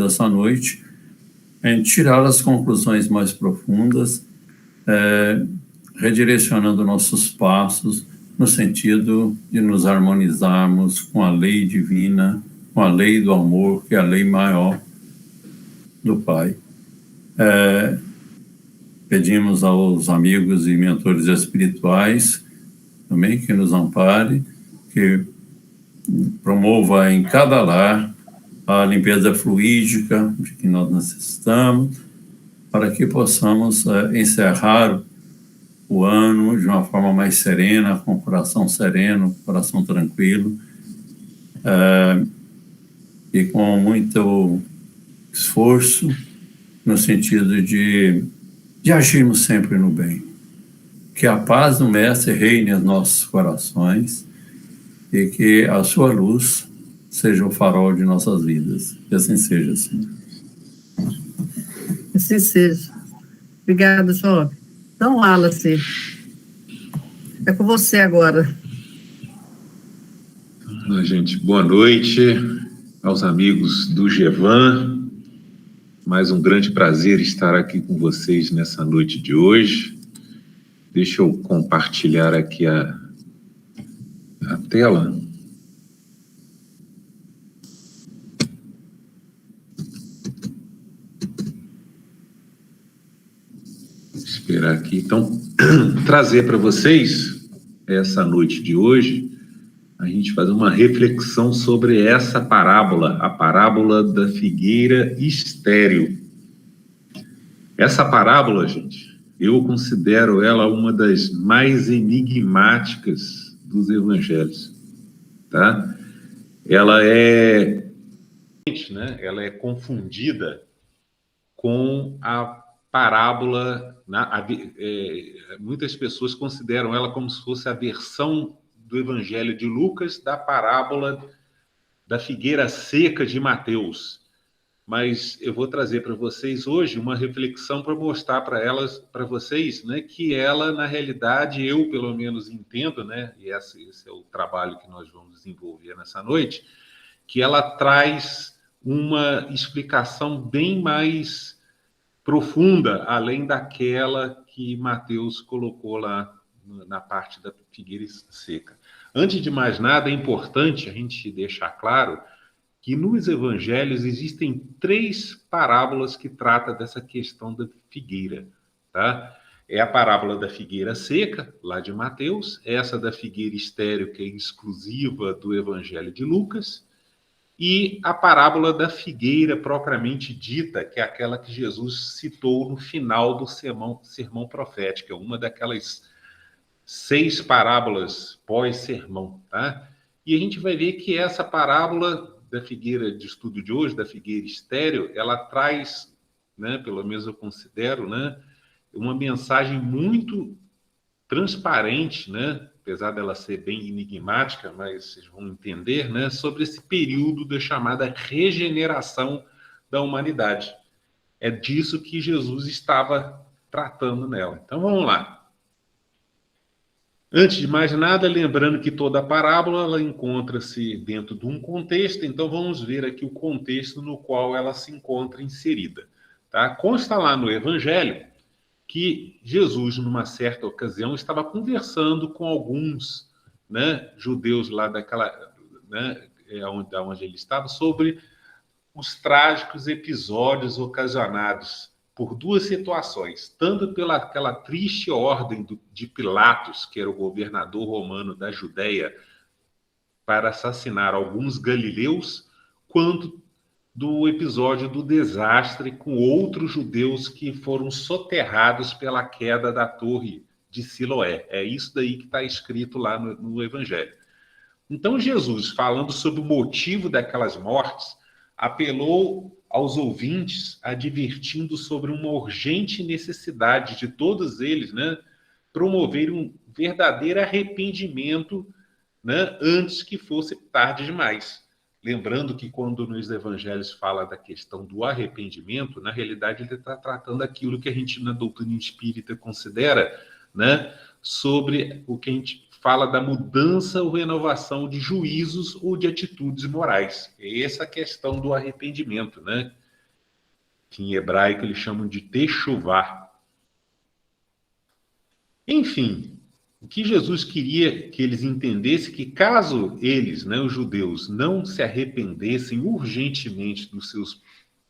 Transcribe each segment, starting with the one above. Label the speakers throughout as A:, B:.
A: dessa noite, em tirar as conclusões mais profundas, redirecionando nossos passos no sentido de nos harmonizarmos com a lei divina, com a lei do amor, que é a lei maior do Pai. Pedimos aos amigos e mentores espirituais também que nos ampare, que promova em cada lar a limpeza fluídica de que nós necessitamos, para que possamos encerrar o ano de uma forma mais serena, com o coração sereno, coração tranquilo, e com muito esforço, no sentido de agirmos sempre no bem. Que a paz do Mestre reine em nossos corações e que a sua luz seja o farol de nossas vidas. Que assim seja, Senhor.
B: Assim seja. Obrigada, Job. Então, Wallace, é com você agora.
C: Gente, boa noite aos amigos do GEVAN. Mais um grande prazer estar aqui com vocês nessa noite de hoje. Deixa eu compartilhar aqui a tela. Esperar aqui. Então, trazer para vocês, essa noite de hoje, a gente fazer uma reflexão sobre essa parábola, a parábola da figueira estéril. Essa parábola, gente, eu considero ela uma das mais enigmáticas dos evangelhos, tá? Ela é confundida com a parábola, muitas pessoas consideram ela como se fosse a versão do Evangelho de Lucas da parábola da figueira seca de Mateus. Mas eu vou trazer para vocês hoje uma reflexão para mostrar para vocês, né, que ela, na realidade, eu pelo menos entendo, né, e esse é o trabalho que nós vamos desenvolver nessa noite, que ela traz uma explicação bem mais profunda, além daquela que Mateus colocou lá na parte da figueira seca. Antes de mais nada, é importante a gente deixar claro que nos evangelhos existem 3 parábolas que tratam dessa questão da figueira, tá? É a parábola da figueira seca, lá de Mateus, essa da figueira estéril, que é exclusiva do Evangelho de Lucas, e a parábola da figueira propriamente dita, que é aquela que Jesus citou no final do sermão profético, uma daquelas 6 parábolas pós-sermão, tá? E a gente vai ver que essa parábola da figueira de estudo de hoje, da figueira estéril, ela traz, né, pelo menos eu considero, né, uma mensagem muito transparente, né, apesar dela ser bem enigmática, mas vocês vão entender, né, sobre esse período da chamada regeneração da humanidade. É disso que Jesus estava tratando nela. Então vamos lá. Antes de mais nada, lembrando que toda a parábola ela encontra-se dentro de um contexto, então vamos ver aqui o contexto no qual ela se encontra inserida. Tá? Consta lá no Evangelho que Jesus, numa certa ocasião, estava conversando com alguns, né, judeus lá daquela, né, onde ele estava, sobre os trágicos episódios ocasionados por 2 situações, tanto pelaquela triste ordem de Pilatos, que era o governador romano da Judéia, para assassinar alguns galileus, quanto do episódio do desastre com outros judeus que foram soterrados pela queda da torre de Siloé. É isso daí que está escrito lá no Evangelho. Então Jesus, falando sobre o motivo daquelas mortes, apelou aos ouvintes, advertindo sobre uma urgente necessidade de todos eles, né, promover um verdadeiro arrependimento, né, antes que fosse tarde demais. Lembrando que quando nos evangelhos fala da questão do arrependimento, na realidade ele está tratando aquilo que a gente na doutrina espírita considera, né, sobre o que a gente fala da mudança ou renovação de juízos ou de atitudes morais. É essa a questão do arrependimento, né? que em hebraico eles chamam de techuvá. Enfim, o que Jesus queria que eles entendessem que caso eles, né, os judeus, não se arrependessem urgentemente dos seus,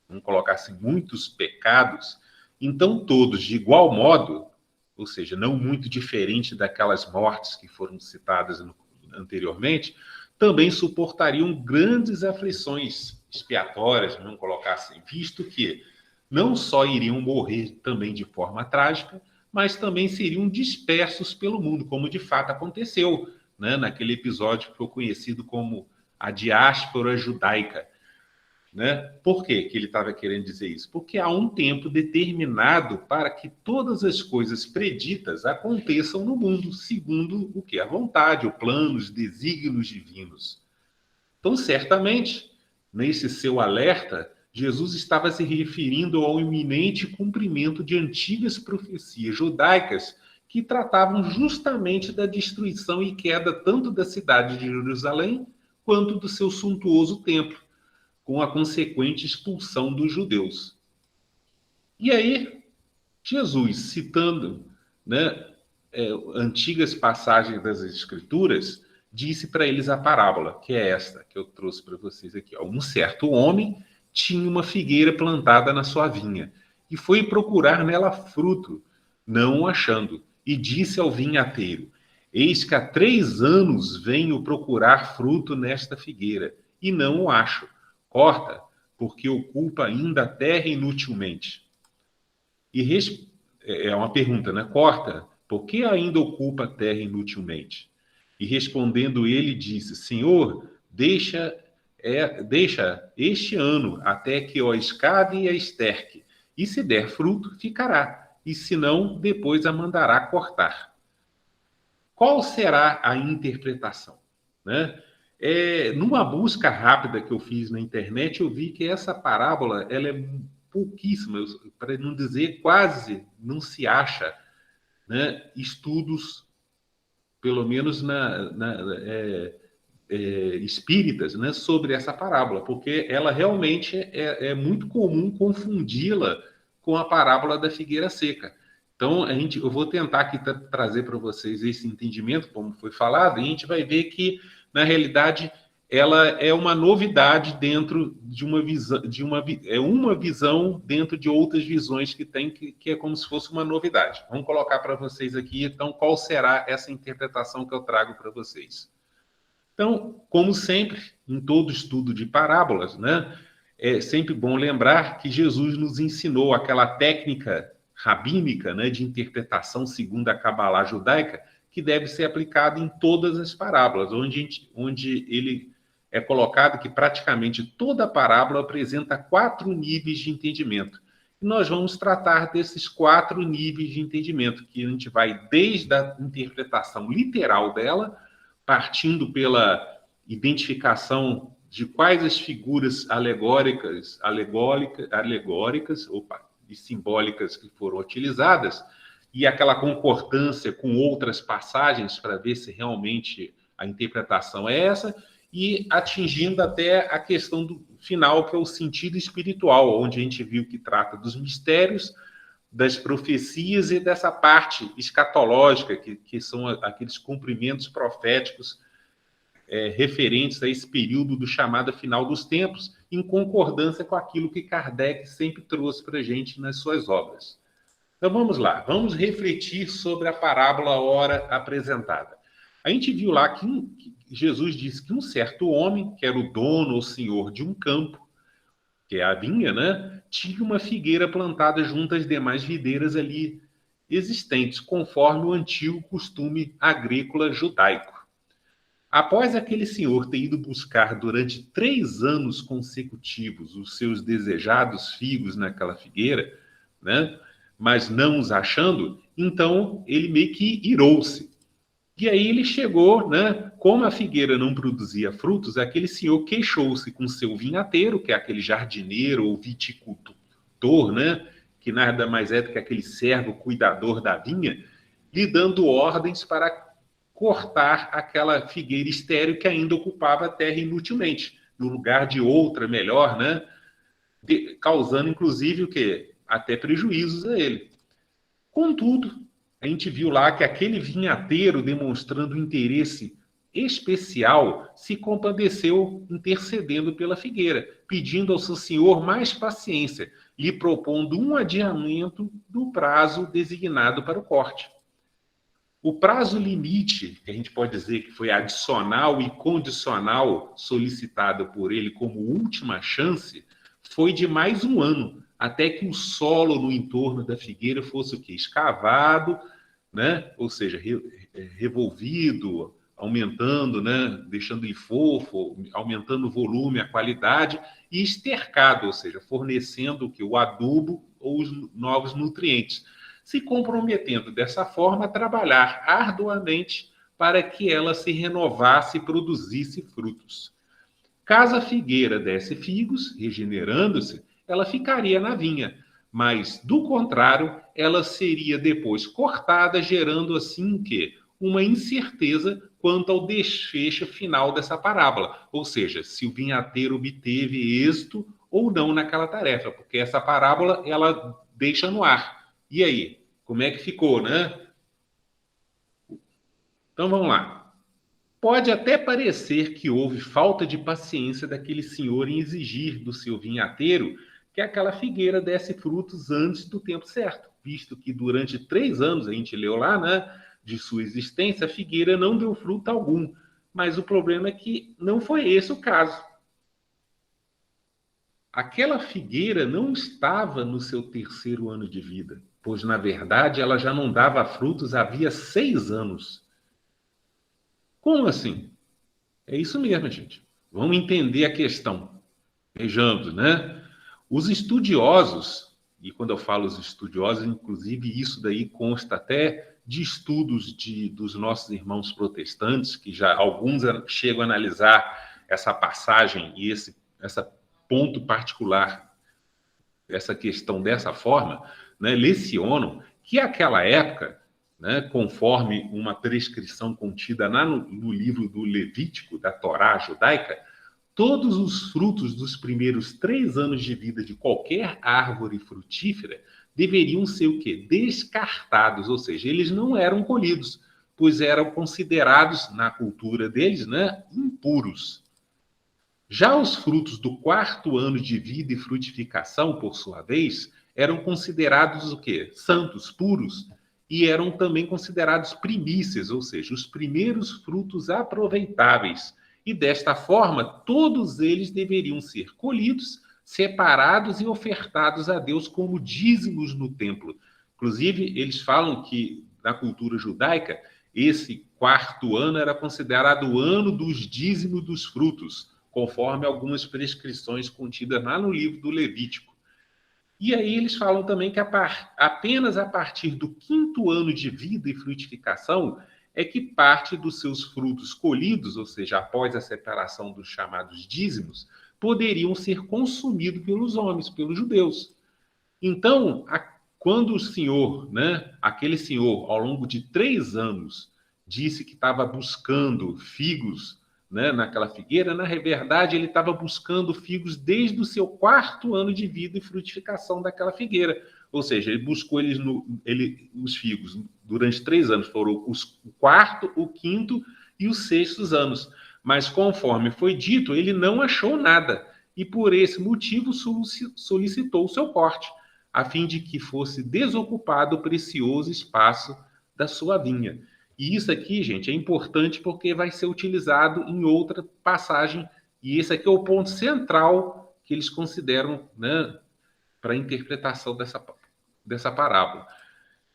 C: vamos colocar assim, muitos pecados, então todos, de igual modo, ou seja, não muito diferente daquelas mortes que foram citadas anteriormente, também suportariam grandes aflições expiatórias, vamos colocar assim, visto que não só iriam morrer também de forma trágica, mas também seriam dispersos pelo mundo, como de fato aconteceu, né, naquele episódio que foi conhecido como a diáspora judaica. Né? Por que ele estava querendo dizer isso? Porque há um tempo determinado para que todas as coisas preditas aconteçam no mundo, segundo o que? A vontade, o plano, os desígnios divinos. Então, certamente, nesse seu alerta, Jesus estava se referindo ao iminente cumprimento de antigas profecias judaicas que tratavam justamente da destruição e queda tanto da cidade de Jerusalém quanto do seu suntuoso templo, com a consequente expulsão dos judeus. E aí, Jesus, citando, né, antigas passagens das Escrituras, disse para eles a parábola, que é esta que eu trouxe para vocês aqui. Ó. Um certo homem tinha uma figueira plantada na sua vinha e foi procurar nela fruto, não o achando, e disse ao vinhateiro: Eis que há 3 anos venho procurar fruto nesta figueira e não o acho. Corta, porque ocupa ainda a terra inutilmente. É uma pergunta, né? Corta, por que ainda ocupa a terra inutilmente? E respondendo ele, disse: Senhor, deixa este ano até que eu a escade e a esterque, e se der fruto, ficará, e se não, depois a mandará cortar. Qual será a interpretação? Né? Numa busca rápida que eu fiz na internet, eu vi que essa parábola ela é pouquíssima, para não dizer quase não se acha, né, estudos, pelo menos espíritas, né, sobre essa parábola, porque ela realmente é muito comum confundi-la com a parábola da figueira seca. Então, eu vou tentar aqui trazer para vocês esse entendimento, como foi falado, e a gente vai ver que, na realidade, ela é uma novidade dentro de uma visão, uma visão dentro de outras visões que tem, que é como se fosse uma novidade. Vamos colocar para vocês aqui, então, qual será essa interpretação que eu trago para vocês. Então, como sempre, em todo estudo de parábolas, né, é sempre bom lembrar que Jesus nos ensinou aquela técnica rabínica, né, de interpretação segundo a Cabalá judaica, que deve ser aplicada em todas as parábolas, onde ele é colocado que praticamente toda parábola apresenta 4 níveis de entendimento. E nós vamos tratar desses 4 níveis de entendimento, que a gente vai desde a interpretação literal dela, partindo pela identificação de quais as figuras alegóricas e simbólicas que foram utilizadas, e aquela concordância com outras passagens para ver se realmente a interpretação é essa, e atingindo até a questão do final, que é o sentido espiritual, onde a gente viu que trata dos mistérios, das profecias e dessa parte escatológica, que são aqueles cumprimentos proféticos referentes a esse período do chamado final dos tempos, em concordância com aquilo que Kardec sempre trouxe para a gente nas suas obras. Então vamos lá, vamos refletir sobre a parábola ora apresentada. A gente viu lá que Jesus disse que um certo homem, que era o dono ou senhor de um campo, que é a vinha, né, tinha uma figueira plantada junto às demais videiras ali existentes, conforme o antigo costume agrícola judaico. Após aquele senhor ter ido buscar durante 3 anos consecutivos os seus desejados figos naquela figueira, né, mas não os achando, então ele meio que irou-se. E aí ele chegou, né? Como a figueira não produzia frutos, aquele senhor queixou-se com seu vinhateiro, que é aquele jardineiro ou viticultor, né? Que nada mais é do que aquele servo cuidador da vinha, lhe dando ordens para cortar aquela figueira estéril que ainda ocupava a terra inutilmente, no lugar de outra melhor, né? causando, inclusive, o quê? Até prejuízos a ele. Contudo, a gente viu lá que aquele vinhateiro, demonstrando interesse especial, se compadeceu intercedendo pela figueira, pedindo ao seu senhor mais paciência, lhe propondo um adiamento do prazo designado para o corte. O prazo limite, que a gente pode dizer que foi adicional e condicional solicitado por ele como última chance, foi de mais um ano, até que o solo no entorno da figueira fosse o quê? Escavado, né? Ou seja, revolvido, aumentando, né? Deixando ele fofo, aumentando o volume, a qualidade, e estercado, ou seja, fornecendo o quê? O adubo ou os novos nutrientes, se comprometendo dessa forma a trabalhar arduamente para que ela se renovasse e produzisse frutos. Caso a figueira desse figos, regenerando-se, ela ficaria na vinha, mas, do contrário, ela seria depois cortada, gerando assim que uma incerteza quanto ao desfecho final dessa parábola, ou seja, se o vinhateiro obteve êxito ou não naquela tarefa, porque essa parábola ela deixa no ar. E aí, como é que ficou, né? Então vamos lá. Pode até parecer que houve falta de paciência daquele senhor em exigir do seu vinhateiro que aquela figueira desse frutos antes do tempo certo, visto que durante 3 anos, a gente leu lá, né, de sua existência, a figueira não deu fruto algum. Mas o problema é que não foi esse o caso. Aquela figueira não estava no seu 3º ano de vida, pois, na verdade, ela já não dava frutos havia 6 anos. Como assim? É isso mesmo, gente. Vamos entender a questão. Vejamos, né? Os estudiosos, e quando eu falo os estudiosos, inclusive isso daí consta até de estudos dos nossos irmãos protestantes, que já alguns chegam a analisar essa passagem e esse ponto particular, essa questão dessa forma, né? Lecionam que aquela época, né, conforme uma prescrição contida no livro do Levítico, da Torá judaica, todos os frutos dos primeiros 3 anos de vida de qualquer árvore frutífera deveriam ser o quê? Descartados, ou seja, eles não eram colhidos, pois eram considerados, na cultura deles, né, impuros. Já os frutos do 4º ano de vida e frutificação, por sua vez, eram considerados o quê? Santos, puros, e eram também considerados primícias, ou seja, os primeiros frutos aproveitáveis. E desta forma, todos eles deveriam ser colhidos, separados e ofertados a Deus como dízimos no templo. Inclusive, eles falam que, na cultura judaica, esse 4º ano era considerado o ano dos dízimos dos frutos, conforme algumas prescrições contidas lá no livro do Levítico. E aí eles falam também que apenas a partir do 5º ano de vida e frutificação é que parte dos seus frutos colhidos, ou seja, após a separação dos chamados dízimos, poderiam ser consumidos pelos homens, pelos judeus. Então, quando o senhor, né, aquele senhor, ao longo de 3 anos, disse que estava buscando figos, né, naquela figueira, na verdade, ele estava buscando figos desde o seu 4º ano de vida e frutificação daquela figueira. Ou seja, ele buscou os figos durante 3 anos, foram o 4º, o 5º e os 6º anos. Mas, conforme foi dito, ele não achou nada e, por esse motivo, solicitou o seu corte, a fim de que fosse desocupado o precioso espaço da sua vinha. E isso aqui, gente, é importante porque vai ser utilizado em outra passagem, e esse aqui é o ponto central que eles consideram, né, para a interpretação dessa parábola.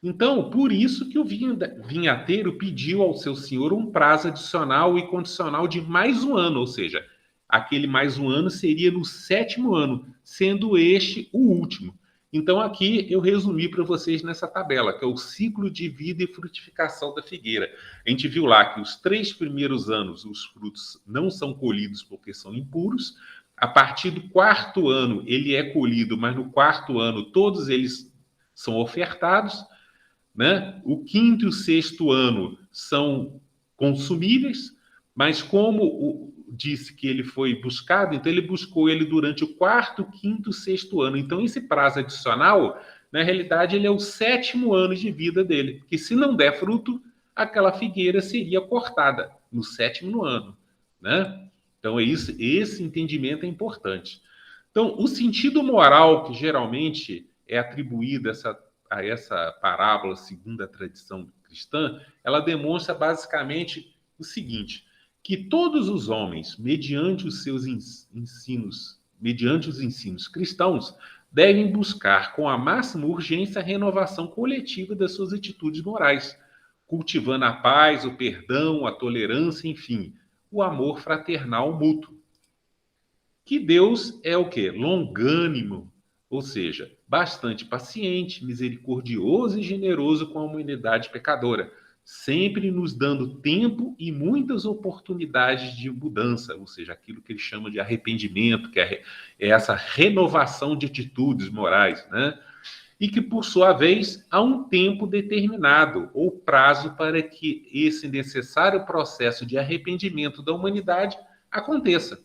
C: Então, por isso que o vinhateiro pediu ao seu senhor um prazo adicional e condicional de mais um ano, ou seja, aquele mais um ano seria no 7º ano, sendo este o último. Então, aqui eu resumi para vocês nessa tabela, que é o ciclo de vida e frutificação da figueira. A gente viu lá que os 3 primeiros anos os frutos não são colhidos porque são impuros. A partir do 4º ano ele é colhido, mas no 4º ano todos eles são ofertados, né? O 5º e o 6º ano são consumíveis, mas como disse que ele foi buscado, então ele buscou ele durante o 4º, 5º, 6º ano. Então, esse prazo adicional, na realidade, ele é o 7º ano de vida dele. Porque se não der fruto, aquela figueira seria cortada no 7º ano, né? Então, esse entendimento é importante. Então, o sentido moral que geralmente é atribuído a essa parábola, segundo a tradição cristã, ela demonstra basicamente o seguinte: que todos os homens, mediante os ensinos cristãos, devem buscar com a máxima urgência a renovação coletiva das suas atitudes morais, cultivando a paz, o perdão, a tolerância, enfim, o amor fraternal mútuo. Que Deus é o quê? Longânimo, ou seja, bastante paciente, misericordioso e generoso com a humanidade pecadora, sempre nos dando tempo e muitas oportunidades de mudança, ou seja, aquilo que ele chama de arrependimento, que é essa renovação de atitudes morais, né? E que, por sua vez, há um tempo determinado ou prazo para que esse necessário processo de arrependimento da humanidade aconteça.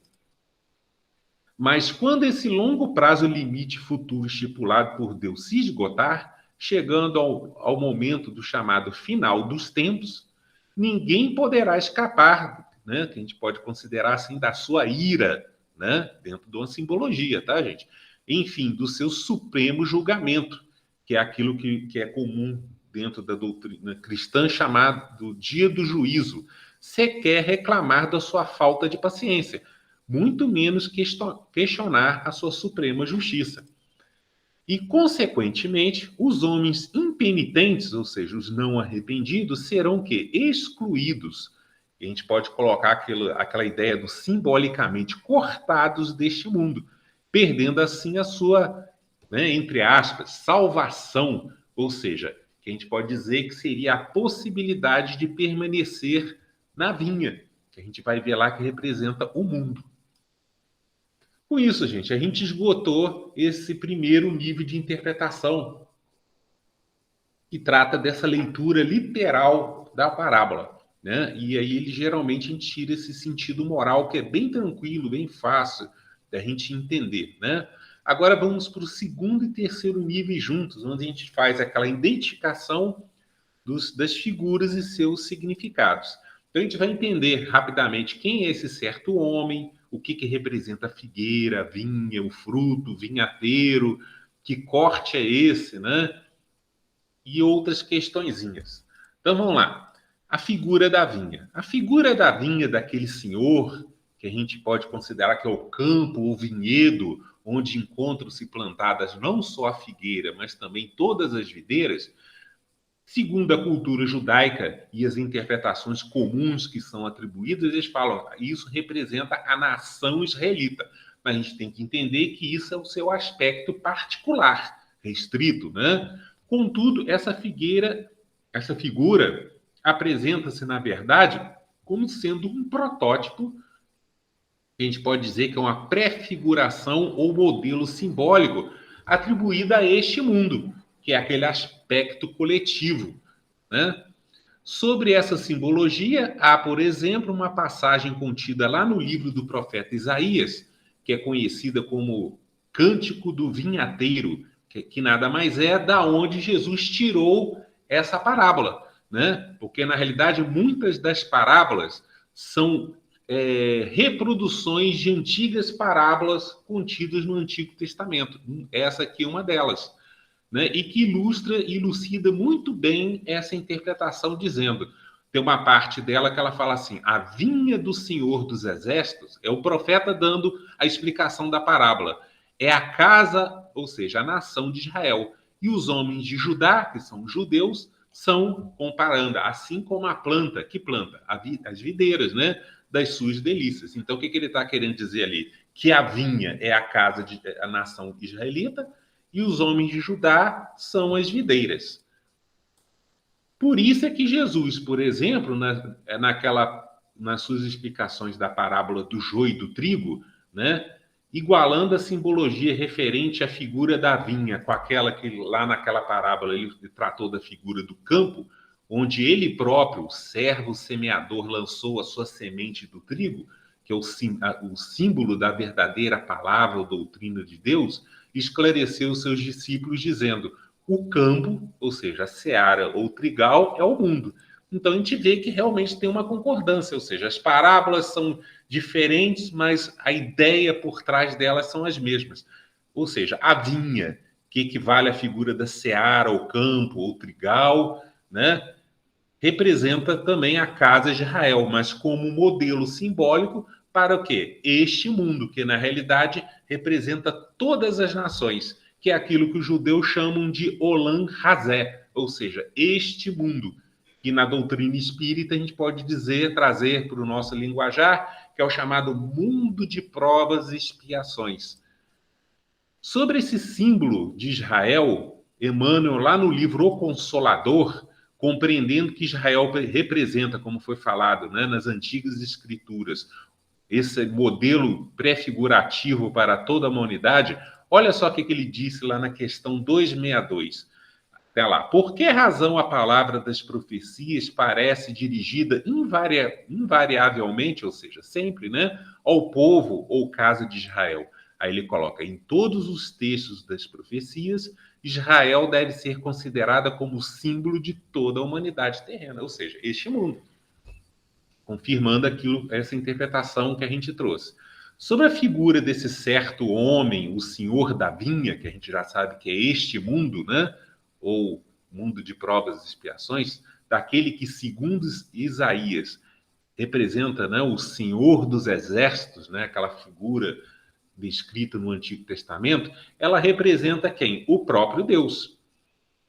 C: Mas quando esse longo prazo limite futuro estipulado por Deus se esgotar, chegando ao momento do chamado final dos tempos, ninguém poderá escapar, né, que a gente pode considerar assim, da sua ira, né, dentro de uma simbologia, tá, gente? Enfim, do seu supremo julgamento, que é aquilo que é comum dentro da doutrina cristã, chamado dia do juízo. Sequer reclamar da sua falta de paciência, muito menos questionar a sua suprema justiça. E, consequentemente, os homens impenitentes, ou seja, os não arrependidos, serão o quê? Excluídos. E a gente pode colocar aquela ideia do simbolicamente cortados deste mundo, perdendo assim a sua, né, entre aspas, salvação, ou seja, que a gente pode dizer que seria a possibilidade de permanecer na vinha, que a gente vai ver lá que representa o mundo. Com isso, gente, a gente esgotou esse primeiro nível de interpretação que trata dessa leitura literal da parábola, né? E aí ele geralmente a gente tira esse sentido moral que é bem tranquilo, bem fácil da gente entender, né? Agora vamos para o segundo e terceiro nível juntos, onde a gente faz aquela identificação das figuras e seus significados. Então a gente vai entender rapidamente quem é esse certo homem, o que representa a figueira, a vinha, o fruto, o vinhateiro, que corte é esse, né? E outras questõezinhas. Então vamos lá. A figura da vinha. A figura da vinha daquele senhor, que a gente pode considerar que é o campo ou vinhedo, onde encontram-se plantadas não só a figueira, mas também todas as videiras, segundo a cultura judaica e as interpretações comuns que são atribuídas, eles falam que isso representa a nação israelita. Mas a gente tem que entender que isso é o seu aspecto particular, restrito, né? Contudo, essa figura apresenta-se, na verdade, como sendo um protótipo, a gente pode dizer que é uma prefiguração ou modelo simbólico atribuído a este mundo, que é aquele aspecto coletivo, né? Sobre essa simbologia, há, por exemplo, uma passagem contida lá no livro do profeta Isaías, que é conhecida como Cântico do Vinhateiro, que nada mais é da onde Jesus tirou essa parábola, né? Porque, na realidade, muitas das parábolas são reproduções de antigas parábolas contidas no Antigo Testamento. Essa aqui é uma delas, né? E que ilustra e elucida muito bem essa interpretação, dizendo, tem uma parte dela que ela fala assim, a vinha do Senhor dos Exércitos, é o profeta dando a explicação da parábola, é a casa, ou seja, a nação de Israel, e os homens de Judá, que são os judeus, são, comparando, assim como a planta, que planta? As videiras, né? Das suas delícias. Então, o que ele está querendo dizer ali? Que a vinha é a casa a nação israelita, e os homens de Judá são as videiras. Por isso é que Jesus, por exemplo, nas suas explicações da parábola do joio e do trigo, né, igualando a simbologia referente à figura da vinha com aquela que lá naquela parábola ele tratou da figura do campo, onde ele próprio, o servo semeador, lançou a sua semente do trigo, o que é o símbolo da verdadeira palavra ou doutrina de Deus, esclareceu os seus discípulos dizendo: o campo, ou seja, a seara ou trigal, é o mundo. Então a gente vê que realmente tem uma concordância, ou seja, as parábolas são diferentes, mas a ideia por trás delas são as mesmas. Ou seja, a vinha, que equivale à figura da seara, ou campo, ou trigal, né? Representa também a casa de Israel, mas como modelo simbólico para o quê? Este mundo, que na realidade representa todas as nações, que é aquilo que os judeus chamam de Olam Hazé, ou seja, este mundo, que na doutrina espírita a gente pode dizer, trazer para o nosso linguajar, que é o chamado mundo de provas e expiações. Sobre esse símbolo de Israel, Emmanuel, lá no livro O Consolador, compreendendo que Israel representa, como foi falado, né, nas antigas escrituras, esse modelo pré-figurativo para toda a humanidade, olha só o que ele disse lá na questão 262. Até lá. Por que razão a palavra das profecias parece dirigida invariavelmente, ou seja, sempre, né, ao povo ou casa de Israel? Aí ele coloca: em todos os textos das profecias, Israel deve ser considerada como símbolo de toda a humanidade terrena, ou seja, este mundo. Confirmando essa interpretação que a gente trouxe. Sobre a figura desse certo homem, o senhor da vinha, que a gente já sabe que é este mundo, né? Ou mundo de provas e expiações, daquele que, segundo Isaías, representa, né, o senhor dos exércitos, né? Aquela figura descrita no Antigo Testamento, ela representa quem? O próprio Deus.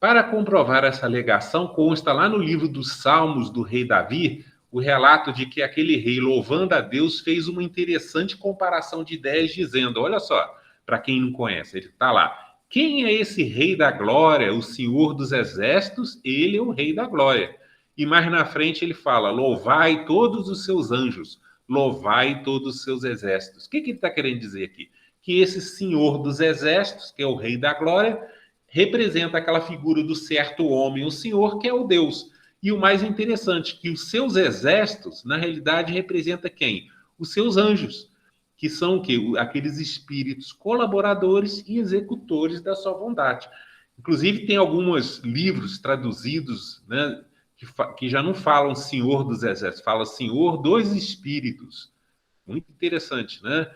C: Para comprovar essa alegação, consta lá no livro dos Salmos do rei Davi o relato de que aquele rei, louvando a Deus, fez uma interessante comparação de ideias, dizendo: olha só, para quem não conhece, ele está lá: quem é esse rei da glória, o senhor dos exércitos? Ele é o rei da glória. E mais na frente ele fala: louvai todos os seus anjos, louvai todos os seus exércitos. O que ele está querendo dizer aqui? Que esse senhor dos exércitos, que é o rei da glória, representa aquela figura do certo homem, o senhor, que é o Deus. E o mais interessante, que os seus exércitos, na realidade, representa quem? Os seus anjos, que são o quê? Aqueles espíritos colaboradores e executores da sua vontade. Inclusive, tem alguns livros traduzidos, né, que já não falam Senhor dos Exércitos, fala Senhor dos Espíritos. Muito interessante, né?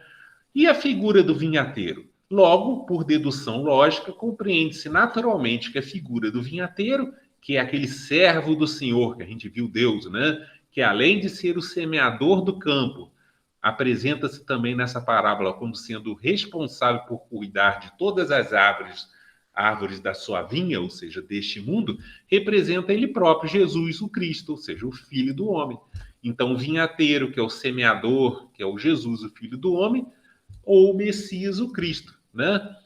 C: E a figura do vinhateiro? Logo, por dedução lógica, compreende-se naturalmente que a figura do vinhateiro, que é aquele servo do Senhor, que a gente viu Deus, né? Que além de ser o semeador do campo, apresenta-se também nessa parábola como sendo responsável por cuidar de todas as árvores da sua vinha, ou seja, deste mundo, representa ele próprio, Jesus, o Cristo, ou seja, o Filho do Homem. Então, o vinhateiro, que é o semeador, que é o Jesus, o Filho do Homem, ou o Messias, o Cristo, né?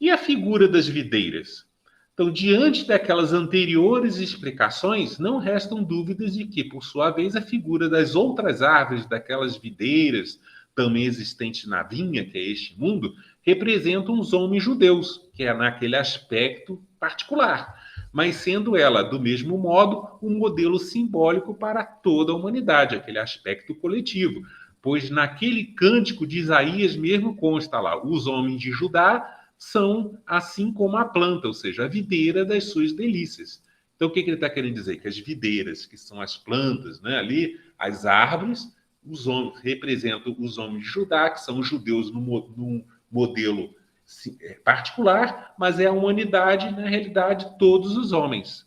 C: E a figura das videiras? Então, diante daquelas anteriores explicações, não restam dúvidas de que, por sua vez, a figura das outras árvores, daquelas videiras também existentes na vinha, que é este mundo, representam os homens judeus, que é naquele aspecto particular, mas sendo ela, do mesmo modo, um modelo simbólico para toda a humanidade, aquele aspecto coletivo. Pois naquele cântico de Isaías mesmo consta lá: os homens de Judá são assim como a planta, ou seja, a videira das suas delícias. Então, o que ele está querendo dizer? Que as videiras, que são as plantas, né, ali, as árvores, os homens, representam os homens de Judá, que são os judeus num modelo particular, mas é a humanidade, na realidade, todos os homens.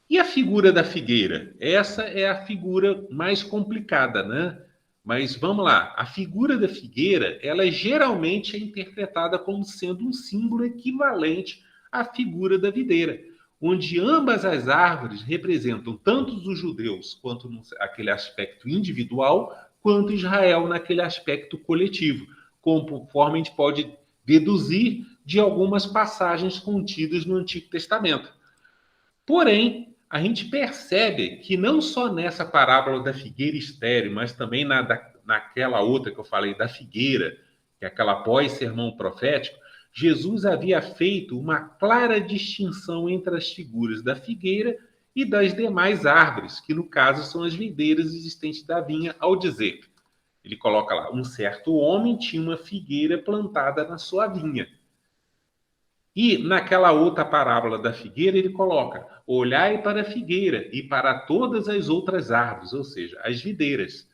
C: E a figura da figueira? Essa é a figura mais complicada, né? Mas vamos lá, a figura da figueira, ela geralmente é interpretada como sendo um símbolo equivalente à figura da videira, onde ambas as árvores representam tanto os judeus quanto aquele aspecto individual, quanto Israel naquele aspecto coletivo, conforme a gente pode deduzir de algumas passagens contidas no Antigo Testamento. Porém, a gente percebe que não só nessa parábola da figueira estéril, mas também naquela outra que eu falei, da figueira, que é aquela pós-sermão profético, Jesus havia feito uma clara distinção entre as figuras da figueira e das demais árvores, que no caso são as videiras existentes da vinha, ao dizer: Ele coloca lá, um certo homem tinha uma figueira plantada na sua vinha. E naquela outra parábola da figueira, ele coloca, olhai para a figueira e para todas as outras árvores, ou seja, as videiras.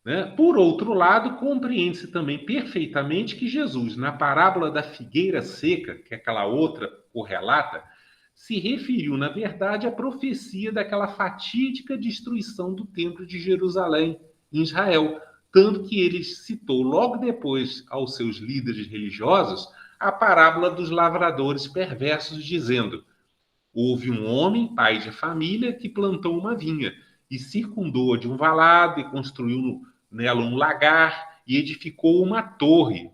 C: Né? Por outro lado, compreende-se também perfeitamente que Jesus, na parábola da figueira seca, que é aquela outra correlata, se referiu, na verdade, à profecia daquela fatídica destruição do templo de Jerusalém, em Israel. Tanto que ele citou logo depois aos seus líderes religiosos a parábola dos lavradores perversos, dizendo: houve um homem, pai de família, que plantou uma vinha e circundou-a de um valado e construiu nela um lagar e edificou uma torre,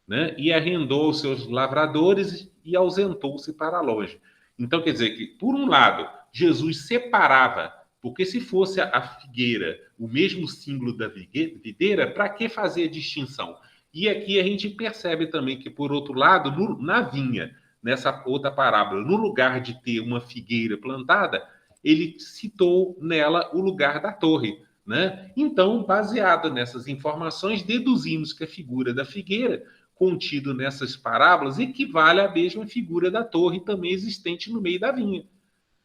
C: né? E arrendou aos seus lavradores e ausentou-se para longe. Então, quer dizer que, por um lado, Jesus separava, porque se fosse a figueira o mesmo símbolo da videira, para que fazer a distinção? E aqui a gente percebe também que, por outro lado, na vinha, nessa outra parábola, no lugar de ter uma figueira plantada, ele citou nela o lugar da torre. Né? Então, baseado nessas informações, deduzimos que a figura da figueira, contido nessas parábolas, equivale à mesma figura da torre também existente no meio da vinha.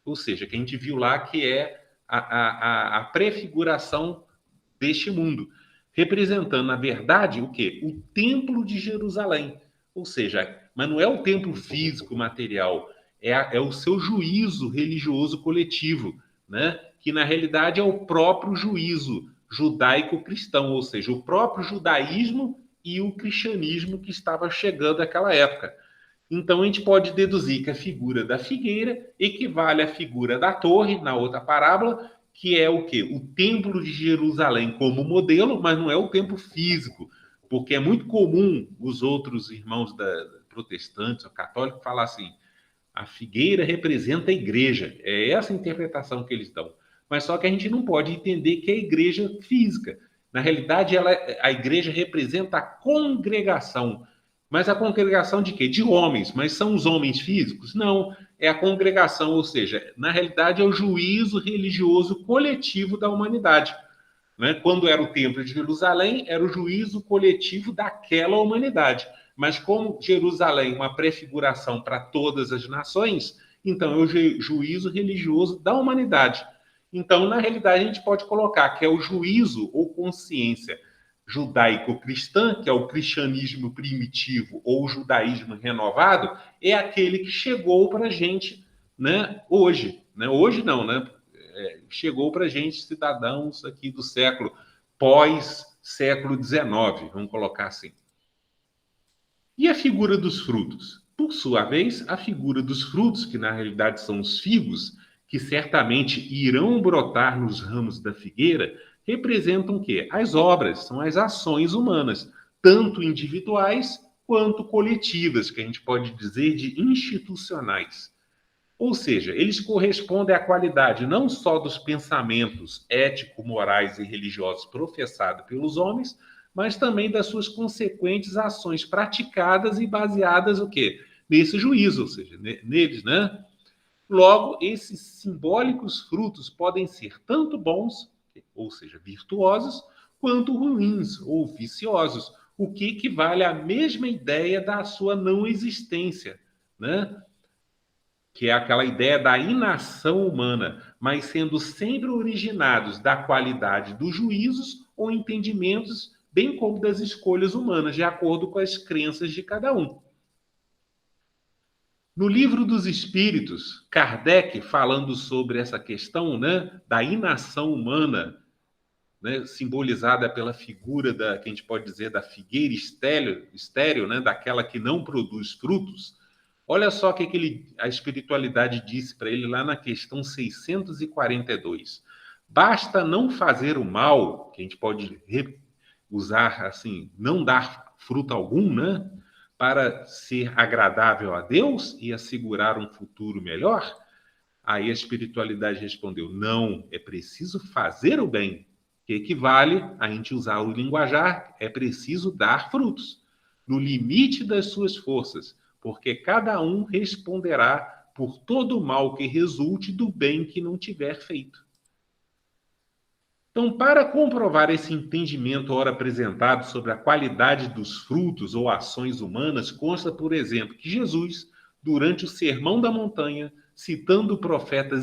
C: Ou seja, que a gente viu lá que é a prefiguração deste mundo, representando, na verdade, o quê? O templo de Jerusalém. Ou seja, mas não é o templo físico, material, é o seu juízo religioso coletivo, né? Que na realidade é o próprio juízo judaico-cristão, ou seja, o próprio judaísmo e o cristianismo que estava chegando naquela época. Então a gente pode deduzir que a figura da figueira equivale à figura da torre, na outra parábola, que é o quê? O templo de Jerusalém como modelo, mas não é o templo físico, porque é muito comum os outros irmãos protestantes ou católicos falar assim, a figueira representa a igreja. É essa a interpretação que eles dão. Mas só que a gente não pode entender que é a igreja física. Na realidade, a igreja representa a congregação. Mas a congregação de quê? De homens. Mas são os homens físicos? Não. É a congregação, ou seja, na realidade é o juízo religioso coletivo da humanidade. Né? Quando era o templo de Jerusalém, era o juízo coletivo daquela humanidade. Mas como Jerusalém é uma prefiguração para todas as nações, então é o juízo religioso da humanidade. Então, na realidade, a gente pode colocar que é o juízo ou consciência judaico-cristã, que é o cristianismo primitivo ou o judaísmo renovado, é aquele que chegou para a gente, né, hoje. Né? Hoje não, né? Chegou para a gente, cidadãos aqui do século pós-século XIX, vamos colocar assim. E a figura dos frutos? Por sua vez, a figura dos frutos, que na realidade são os figos, que certamente irão brotar nos ramos da figueira, representam o quê? As obras, são as ações humanas, tanto individuais quanto coletivas, que a gente pode dizer de institucionais. Ou seja, eles correspondem à qualidade não só dos pensamentos ético-morais e religiosos professados pelos homens, mas também das suas consequentes ações praticadas e baseadas o quê? Nesse juízo, ou seja, neles, né? Logo, esses simbólicos frutos podem ser tanto bons, ou seja, virtuosos, quanto ruins ou viciosos, o que equivale à mesma ideia da sua não existência, né? Que é aquela ideia da inação humana, mas sendo sempre originados da qualidade dos juízos ou entendimentos, bem como das escolhas humanas, de acordo com as crenças de cada um. No Livro dos Espíritos, Kardec, falando sobre essa questão, né, da inação humana, né, simbolizada pela figura que a gente pode dizer da figueira estéril, né, daquela que não produz frutos. Olha só o que a espiritualidade disse para ele lá na questão 642. Basta não fazer o mal, que a gente pode usar assim, não dar fruto algum, né? Para ser agradável a Deus e assegurar um futuro melhor? Aí a espiritualidade respondeu: não, é preciso fazer o bem, que equivale a gente usar o linguajar, é preciso dar frutos, no limite das suas forças, porque cada um responderá por todo o mal que resulte do bem que não tiver feito. Então, para comprovar esse entendimento ora apresentado sobre a qualidade dos frutos ou ações humanas, consta, por exemplo, que Jesus, durante o Sermão da Montanha, citando o profeta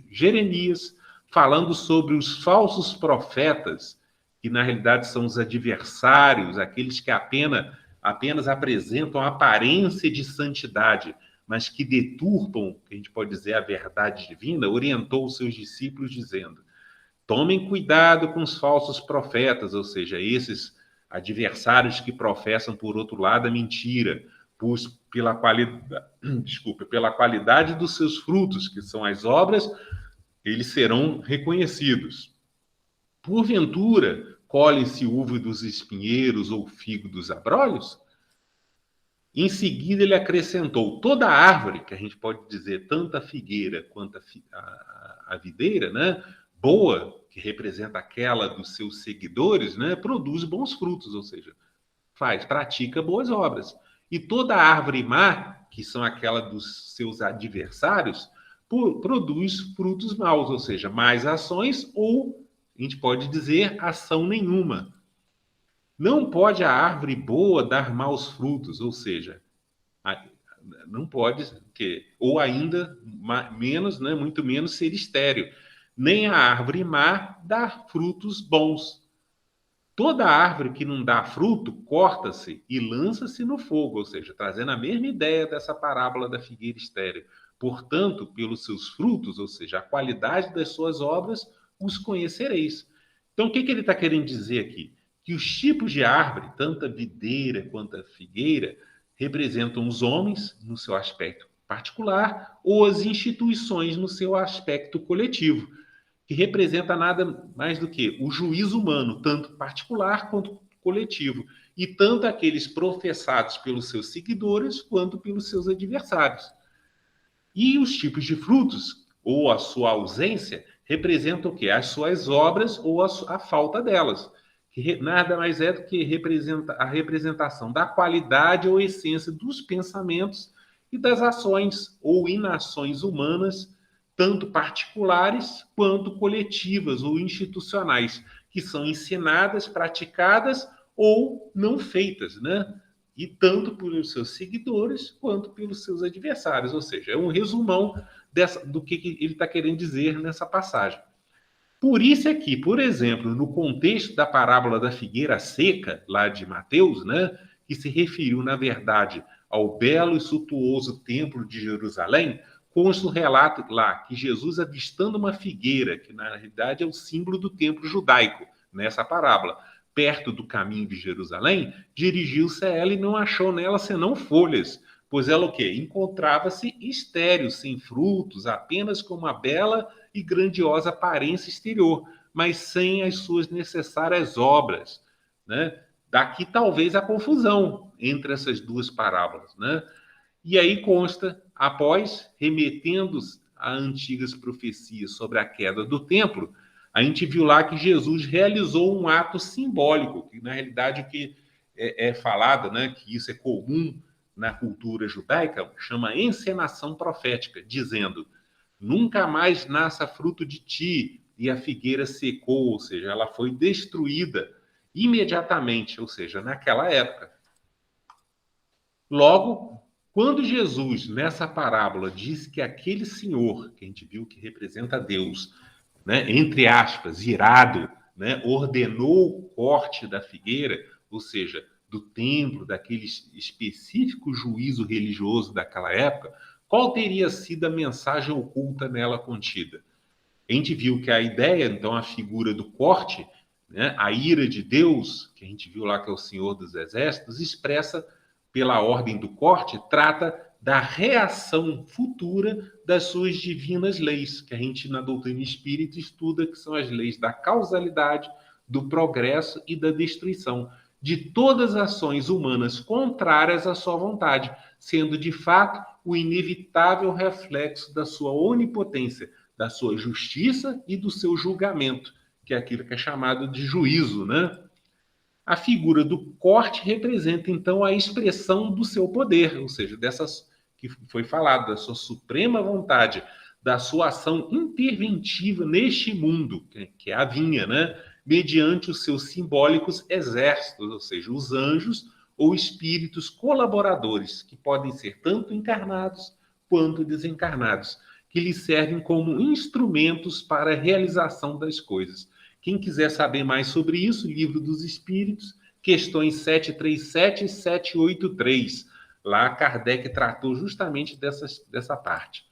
C: Jeremias, falando sobre os falsos profetas, que na realidade são os adversários, aqueles que apenas apresentam a aparência de santidade, mas que deturpam, que a gente pode dizer, a verdade divina, orientou os seus discípulos dizendo: tomem cuidado com os falsos profetas, ou seja, esses adversários que professam, por outro lado, a mentira, pois pela qualidade dos seus frutos, que são as obras, eles serão reconhecidos. Porventura, colhem-se uva dos espinheiros ou figo dos abrolhos? Em seguida, ele acrescentou: toda árvore, que a gente pode dizer tanto a figueira quanto a videira, né, boa, que representa aquela dos seus seguidores, né, produz bons frutos, ou seja, pratica boas obras. E toda árvore má, que são aquela dos seus adversários, produz frutos maus, ou seja, más ações, ou a gente pode dizer ação nenhuma. Não pode a árvore boa dar maus frutos, ou seja, não pode, ou ainda menos, né, muito menos ser estéril. Nem a árvore má dá frutos bons. Toda árvore que não dá fruto, corta-se e lança-se no fogo, ou seja, trazendo a mesma ideia dessa parábola da figueira estéril. Portanto, pelos seus frutos, ou seja, a qualidade das suas obras, os conhecereis. Então, o que ele está querendo dizer aqui? Que os tipos de árvore, tanto a videira quanto a figueira, representam os homens no seu aspecto particular ou as instituições no seu aspecto coletivo, que representa nada mais do que o juízo humano, tanto particular quanto coletivo, e tanto aqueles professados pelos seus seguidores quanto pelos seus adversários. E os tipos de frutos, ou a sua ausência, representam o quê? As suas obras ou a falta delas, que nada mais é do que a representação da qualidade ou essência dos pensamentos e das ações ou inações humanas, tanto particulares quanto coletivas ou institucionais, que são ensinadas, praticadas ou não feitas, né? E tanto pelos seus seguidores quanto pelos seus adversários. Ou seja, é um resumão do que ele está querendo dizer nessa passagem. Por isso aqui, por exemplo, no contexto da parábola da figueira seca, lá de Mateus, né, que se referiu, na verdade, ao belo e suntuoso templo de Jerusalém, consta o relato lá que Jesus, avistando uma figueira, que na realidade é o símbolo do templo judaico, nessa parábola, perto do caminho de Jerusalém, dirigiu-se a ela e não achou nela senão folhas, pois ela o quê? Encontrava-se estéril, sem frutos, apenas com uma bela e grandiosa aparência exterior, mas sem as suas necessárias obras, né? Daqui talvez a confusão entre essas duas parábolas, né? E aí consta, após remetendo a antigas profecias sobre a queda do templo, a gente viu lá que Jesus realizou um ato simbólico, que na realidade o que é falado, né, que isso é comum na cultura judaica, chama encenação profética, dizendo: nunca mais nasça fruto de ti, e a figueira secou, ou seja, ela foi destruída imediatamente, ou seja, naquela época. Logo, quando Jesus, nessa parábola, diz que aquele senhor, que a gente viu que representa Deus, né, entre aspas, irado, né, ordenou o corte da figueira, ou seja, do templo, daquele específico juízo religioso daquela época, qual teria sido a mensagem oculta nela contida? A gente viu que a ideia, então, a figura do corte, né, a ira de Deus, que a gente viu lá que é o Senhor dos Exércitos, expressa pela ordem do corte, trata da reação futura das suas divinas leis, que a gente na doutrina espírita estuda, que são as leis da causalidade, do progresso e da destruição, de todas as ações humanas contrárias à sua vontade, sendo de fato o inevitável reflexo da sua onipotência, da sua justiça e do seu julgamento, que é aquilo que é chamado de juízo, né? A figura do corte representa, então, a expressão do seu poder, ou seja, dessas que foi falado, da sua suprema vontade, da sua ação interventiva neste mundo, que é a vinha, né? Mediante os seus simbólicos exércitos, ou seja, os anjos ou espíritos colaboradores, que podem ser tanto encarnados quanto desencarnados, que lhe servem como instrumentos para a realização das coisas. Quem quiser saber mais sobre isso, Livro dos Espíritos, questões 737 e 783. Lá Kardec tratou justamente dessa parte.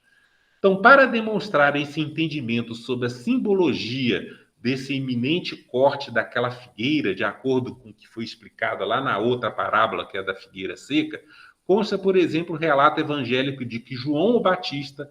C: Então, para demonstrar esse entendimento sobre a simbologia desse iminente corte daquela figueira, de acordo com o que foi explicado lá na outra parábola, que é da figueira seca, consta, por exemplo, o relato evangélico de que João o Batista,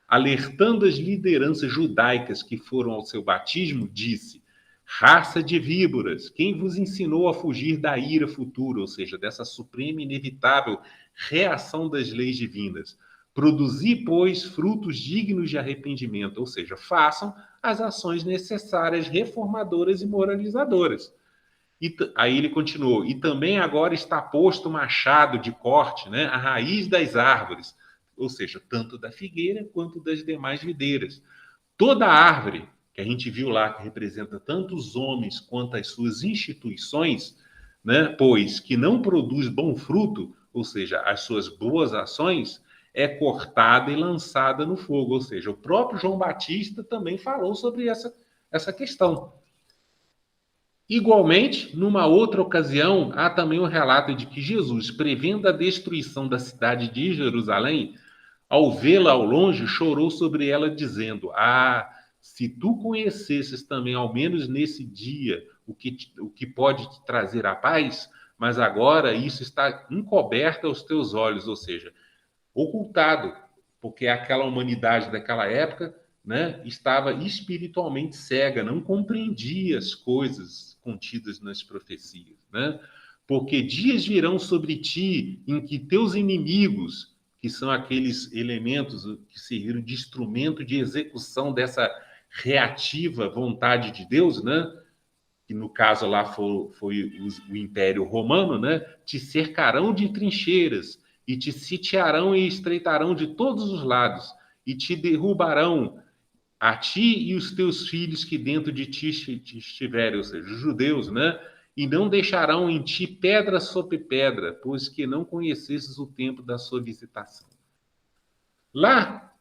C: alertando as lideranças judaicas que foram ao seu batismo, disse: raça de víboras, quem vos ensinou a fugir da ira futura, ou seja, dessa suprema e inevitável reação das leis divinas? Produzi, pois, frutos dignos de arrependimento, ou seja, façam as ações necessárias, reformadoras e moralizadoras. Aí ele continuou: e também agora está posto o machado de corte, né, a raiz das árvores, ou seja, tanto da figueira quanto das demais videiras. Toda árvore que a gente viu lá, que representa tanto os homens quanto as suas instituições, né, pois que não produz bom fruto, ou seja, as suas boas ações, é cortada e lançada no fogo. Ou seja, o próprio João Batista também falou sobre essa questão. Igualmente, numa outra ocasião, há também o relato de que Jesus, prevendo a destruição da cidade de Jerusalém, ao vê-la ao longe, chorou sobre ela, dizendo: ah, se tu conhecesses também, ao menos nesse dia, o que pode te trazer a paz, mas agora isso está encoberto aos teus olhos, ou seja, ocultado, porque aquela humanidade daquela época, né, estava espiritualmente cega, não compreendia as coisas contidas nas profecias, né? Porque dias virão sobre ti em que teus inimigos, que são aqueles elementos que serviram de instrumento de execução dessa reativa vontade de Deus, né? Que no caso lá foi o Império Romano, né? Te cercarão de trincheiras e te sitiarão e estreitarão de todos os lados e te derrubarão a ti e os teus filhos que dentro de ti estiverem, ou seja, os judeus, né? E não deixarão em ti pedra sobre pedra, pois que não conhecesses o tempo da sua visitação. Lá,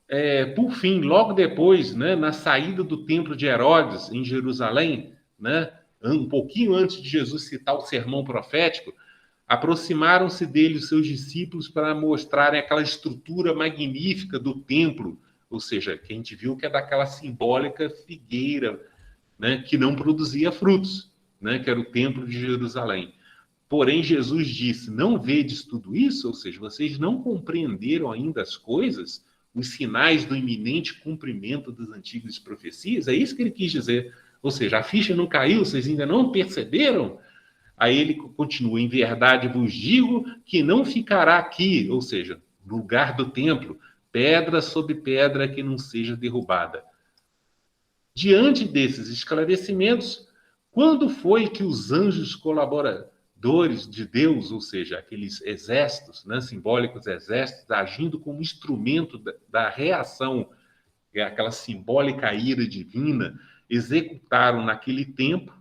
C: por fim, logo depois, né, na saída do templo de Herodes, em Jerusalém, né, um pouquinho antes de Jesus citar o sermão profético, aproximaram-se dele os seus discípulos para mostrarem aquela estrutura magnífica do templo, ou seja, que a gente viu que é daquela simbólica figueira, né, que não produzia frutos, né, que era o templo de Jerusalém. Porém, Jesus disse: não vedes tudo isso? Ou seja, vocês não compreenderam ainda as coisas, os sinais do iminente cumprimento das antigas profecias? É isso que ele quis dizer. Ou seja, a ficha não caiu, vocês ainda não perceberam? Aí ele continua: em verdade vos digo que não ficará aqui, ou seja, no lugar do templo, pedra sobre pedra que não seja derrubada. Diante desses esclarecimentos, quando foi que os anjos colaboradores de Deus, ou seja, aqueles exércitos, né, simbólicos exércitos, agindo como instrumento da reação, aquela simbólica ira divina, executaram naquele tempo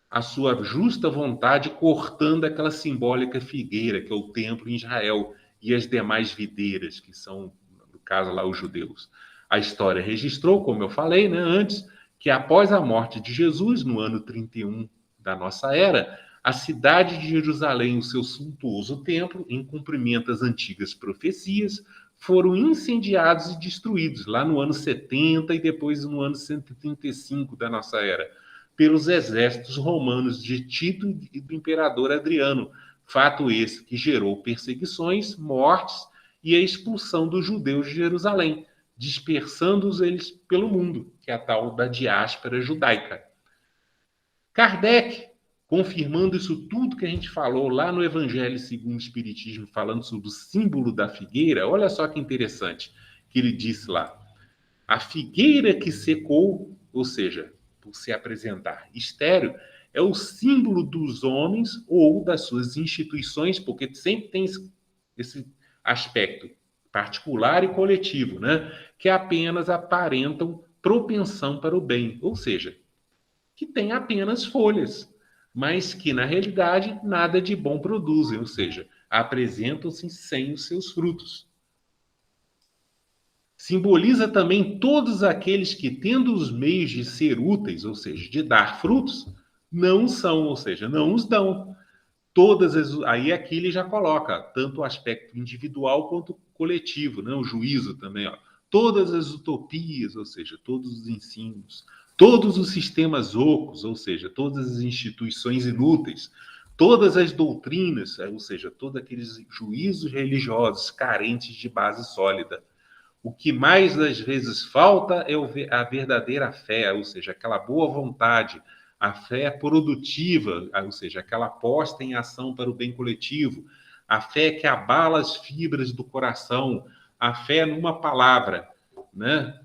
C: a sua justa vontade, cortando aquela simbólica figueira, que é o templo em Israel, e as demais videiras, que são, no caso lá, os judeus? A história registrou, como eu falei, né, antes, que após a morte de Jesus, no ano 31 da nossa era, a cidade de Jerusalém, o seu suntuoso templo, em cumprimento às antigas profecias, foram incendiados e destruídos lá no ano 70 e depois no ano 135 da nossa era, pelos exércitos romanos de Tito e do imperador Adriano. Fato esse que gerou perseguições, mortes e a expulsão dos judeus de Jerusalém, dispersando-os eles pelo mundo, que é a tal da diáspora judaica. Kardec, confirmando isso tudo que a gente falou lá no Evangelho segundo o Espiritismo, falando sobre o símbolo da figueira, olha só que interessante que ele disse lá: a figueira que secou, ou seja, por se apresentar estéril, é o símbolo dos homens ou das suas instituições, porque sempre tem esse aspecto particular e coletivo, né? Que apenas aparentam propensão para o bem, ou seja, que têm apenas folhas, mas que, na realidade, nada de bom produzem, ou seja, apresentam-se sem os seus frutos. Simboliza também todos aqueles que, tendo os meios de ser úteis, ou seja, de dar frutos, não são, ou seja, não os dão. Aí aqui ele já coloca tanto o aspecto individual quanto coletivo, né? O juízo também, ó. Todas as utopias, ou seja, todos os ensinos, todos os sistemas ocos, ou seja, todas as instituições inúteis, todas as doutrinas, ou seja, todos aqueles juízos religiosos carentes de base sólida. O que mais das vezes falta é a verdadeira fé, ou seja, aquela boa vontade, a fé produtiva, ou seja, aquela aposta em ação para o bem coletivo, a fé que abala as fibras do coração, a fé numa palavra, né,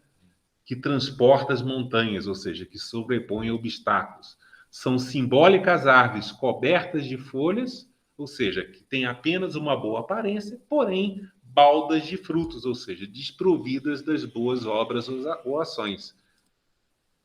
C: que transporta as montanhas, ou seja, que sobrepõe obstáculos. São simbólicas árvores cobertas de folhas, ou seja, que têm apenas uma boa aparência, porém baldas de frutos, ou seja, desprovidas das boas obras ou ações.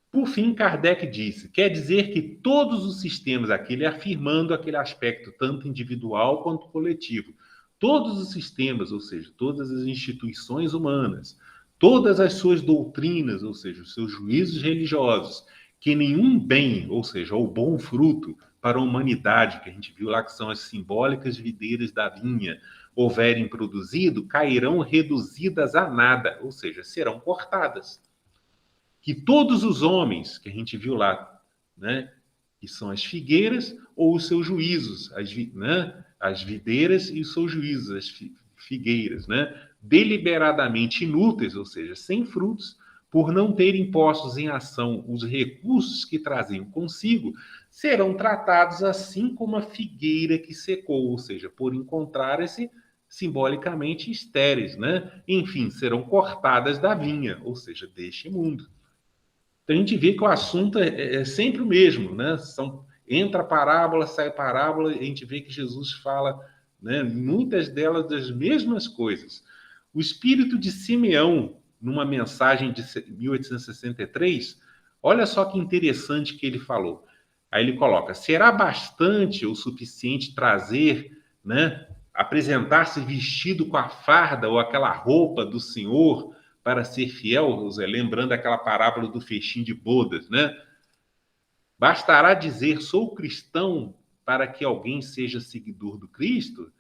C: Por fim, Kardec disse, quer dizer que todos os sistemas, aquele afirmando aquele aspecto tanto individual quanto coletivo, todos os sistemas, ou seja, todas as instituições humanas, todas as suas doutrinas, ou seja, os seus juízos religiosos, que nenhum bem, ou seja, o bom fruto para a humanidade, que a gente viu lá que são as simbólicas videiras da vinha, houverem produzido, cairão reduzidas a nada, ou seja, serão cortadas. Que todos os homens, que a gente viu lá, né, que são as figueiras ou os seus juízos, as videiras e os seus juízos, as figueiras, né, deliberadamente inúteis, ou seja, sem frutos, por não terem postos em ação os recursos que traziam consigo, serão tratados assim como a figueira que secou, ou seja, por encontrarem-se simbolicamente estéreis, né? Enfim, serão cortadas da vinha, ou seja, deste mundo. Então a gente vê que o assunto é sempre o mesmo, né? Entra parábola, sai parábola, e a gente vê que Jesus fala, né, muitas delas das mesmas coisas. O espírito de Simeão, numa mensagem de 1863, olha só que interessante que ele falou. Aí ele coloca: será bastante ou suficiente trazer, né, apresentar-se vestido com a farda ou aquela roupa do Senhor para ser fiel, lembrando aquela parábola do festim de bodas, né? Bastará dizer, sou cristão, para que alguém seja seguidor do Cristo?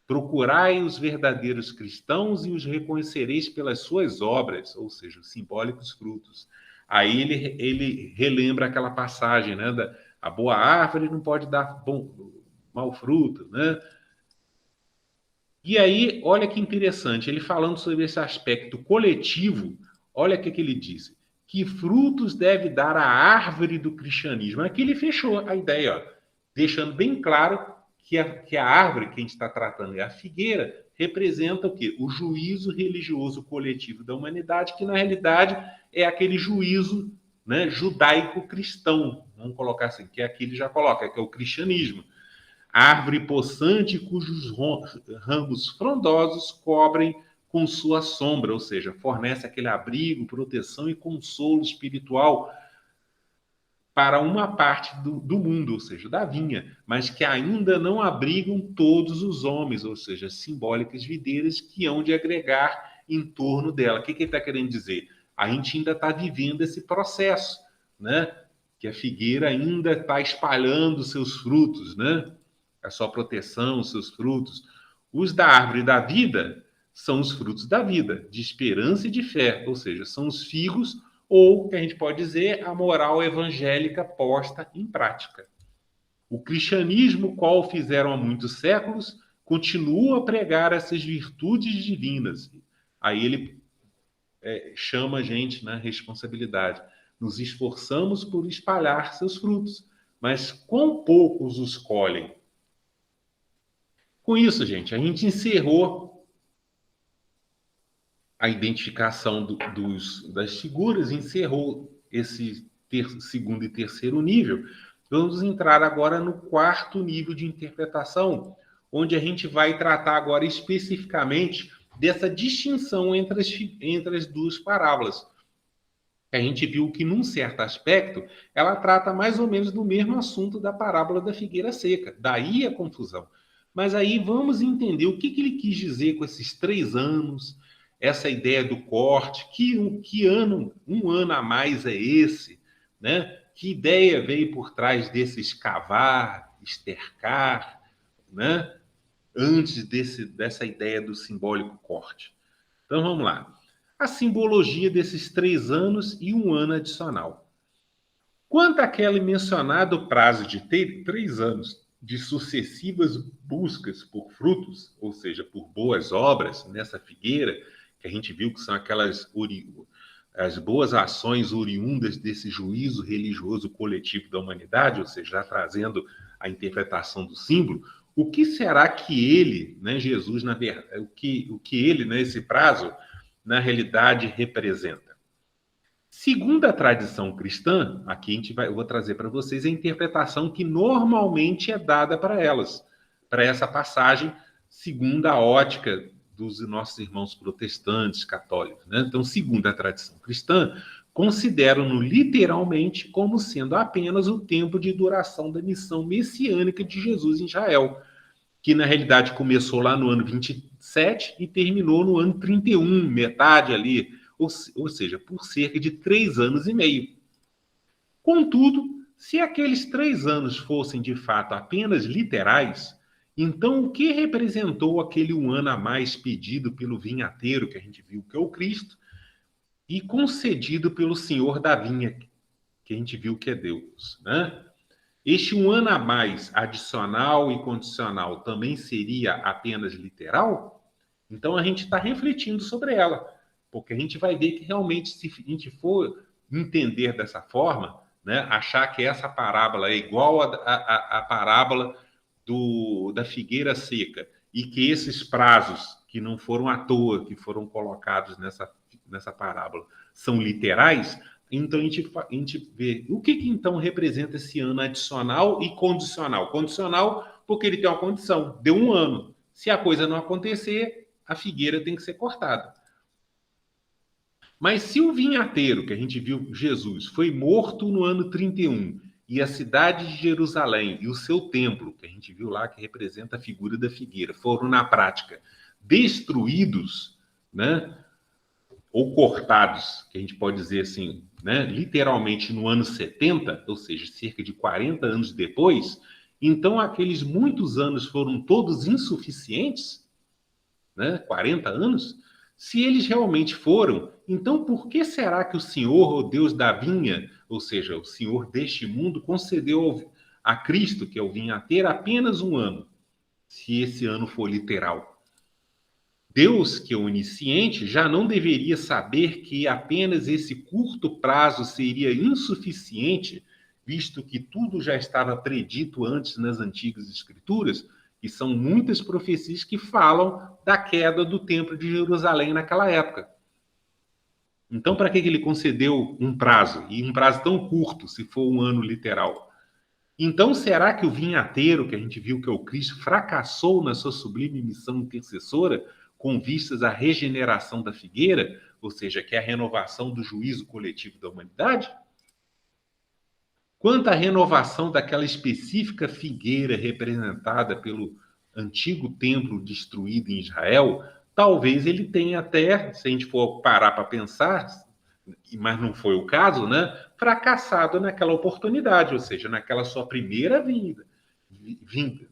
C: Procurai os verdadeiros cristãos e os reconhecereis pelas suas obras, ou seja, os simbólicos frutos. Aí ele relembra aquela passagem, né? A boa árvore não pode dar mau fruto, né? E aí, olha que interessante, ele falando sobre esse aspecto coletivo, olha o que ele disse. Que frutos deve dar a árvore do cristianismo? Aqui ele fechou a ideia, ó, deixando bem claro que a árvore que a gente está tratando é a figueira, representa o quê? O juízo religioso coletivo da humanidade, que na realidade é aquele juízo, né, judaico-cristão, vamos colocar assim, que aqui ele já coloca, que é o cristianismo. Árvore possante cujos ramos frondosos cobrem com sua sombra, ou seja, fornece aquele abrigo, proteção e consolo espiritual para uma parte do mundo, ou seja, da vinha, mas que ainda não abrigam todos os homens, ou seja, simbólicas videiras que hão de agregar em torno dela. O que ele está querendo dizer? A gente ainda está vivendo esse processo, né? Que a figueira ainda está espalhando seus frutos, né? A sua proteção, os seus frutos. Os da árvore da vida são os frutos da vida, de esperança e de fé, ou seja, são os figos, ou, que a gente pode dizer, a moral evangélica posta em prática. O cristianismo, qual fizeram há muitos séculos, continua a pregar essas virtudes divinas. Aí ele chama a gente na responsabilidade. Nos esforçamos por espalhar seus frutos, mas quão poucos os colhem? Com isso, gente, a gente encerrou a identificação das figuras, encerrou esse segundo e terceiro nível. Vamos entrar agora no quarto nível de interpretação, onde a gente vai tratar agora especificamente dessa distinção entre as duas parábolas. A gente viu que, num certo aspecto, ela trata mais ou menos do mesmo assunto da parábola da figueira seca. Daí a confusão. Mas aí vamos entender o que ele quis dizer com esses 3 anos, essa ideia do corte, que ano, um ano a mais é esse, né? Que ideia veio por trás desse escavar, estercar, né? Antes dessa ideia do simbólico corte. Então vamos lá. A simbologia desses 3 anos e um ano adicional. Quanto àquele mencionado prazo de 3 anos de sucessivas buscas por frutos, ou seja, por boas obras nessa figueira, que a gente viu que são as boas ações oriundas desse juízo religioso coletivo da humanidade, ou seja, já trazendo a interpretação do símbolo, o que será que ele, né, Jesus, na verdade, o que ele, nesse prazo, na realidade, representa? Segundo a tradição cristã, aqui eu vou trazer para vocês a interpretação que normalmente é dada para elas, para essa passagem, segundo a ótica dos nossos irmãos protestantes, católicos, né? Então, segundo a tradição cristã, consideram-no literalmente como sendo apenas o tempo de duração da missão messiânica de Jesus em Israel, que na realidade começou lá no ano 27 e terminou no ano 31, metade ali, ou seja, por cerca de 3 anos e meio. Contudo, se aqueles 3 anos fossem de fato apenas literais, então o que representou aquele 1 ano a mais pedido pelo vinhateiro, que a gente viu que é o Cristo, e concedido pelo Senhor da vinha, que a gente viu que é Deus, né? Este 1 ano a mais adicional e condicional também seria apenas literal? Então a gente está refletindo sobre ela, porque a gente vai ver que realmente, se a gente for entender dessa forma, né, achar que essa parábola é igual à parábola da figueira seca, e que esses prazos, que não foram à toa, que foram colocados nessa parábola, são literais, então a gente vê o que então representa esse ano adicional e condicional. Condicional porque ele tem uma condição, deu 1 ano. Se a coisa não acontecer, a figueira tem que ser cortada. Mas se o vinhateiro, que a gente viu Jesus, foi morto no ano 31, e a cidade de Jerusalém e o seu templo, que a gente viu lá que representa a figura da figueira, foram na prática destruídos, né? Ou cortados, que a gente pode dizer assim, né, literalmente no ano 70, ou seja, cerca de 40 anos depois, então aqueles muitos anos foram todos insuficientes, né, 40 anos? Se eles realmente foram, então por que será que o Senhor, o Deus da vinha, ou seja, o Senhor deste mundo, concedeu a Cristo, que é o vinhateiro, apenas 1 ano, se esse ano for literal? Deus, que é onisciente, já não deveria saber que apenas esse curto prazo seria insuficiente, visto que tudo já estava predito antes nas antigas escrituras, e são muitas profecias que falam da queda do templo de Jerusalém naquela época. Então, para que ele concedeu um prazo, e um prazo tão curto, se for 1 ano literal? Então, será que o vinhateiro, que a gente viu que é o Cristo, fracassou na sua sublime missão intercessora, com vistas à regeneração da figueira, ou seja, que é a renovação do juízo coletivo da humanidade? Quanto à renovação daquela específica figueira representada pelo antigo templo destruído em Israel, talvez ele tenha até, se a gente for parar para pensar, mas não foi o caso, né, fracassado naquela oportunidade, ou seja, naquela sua primeira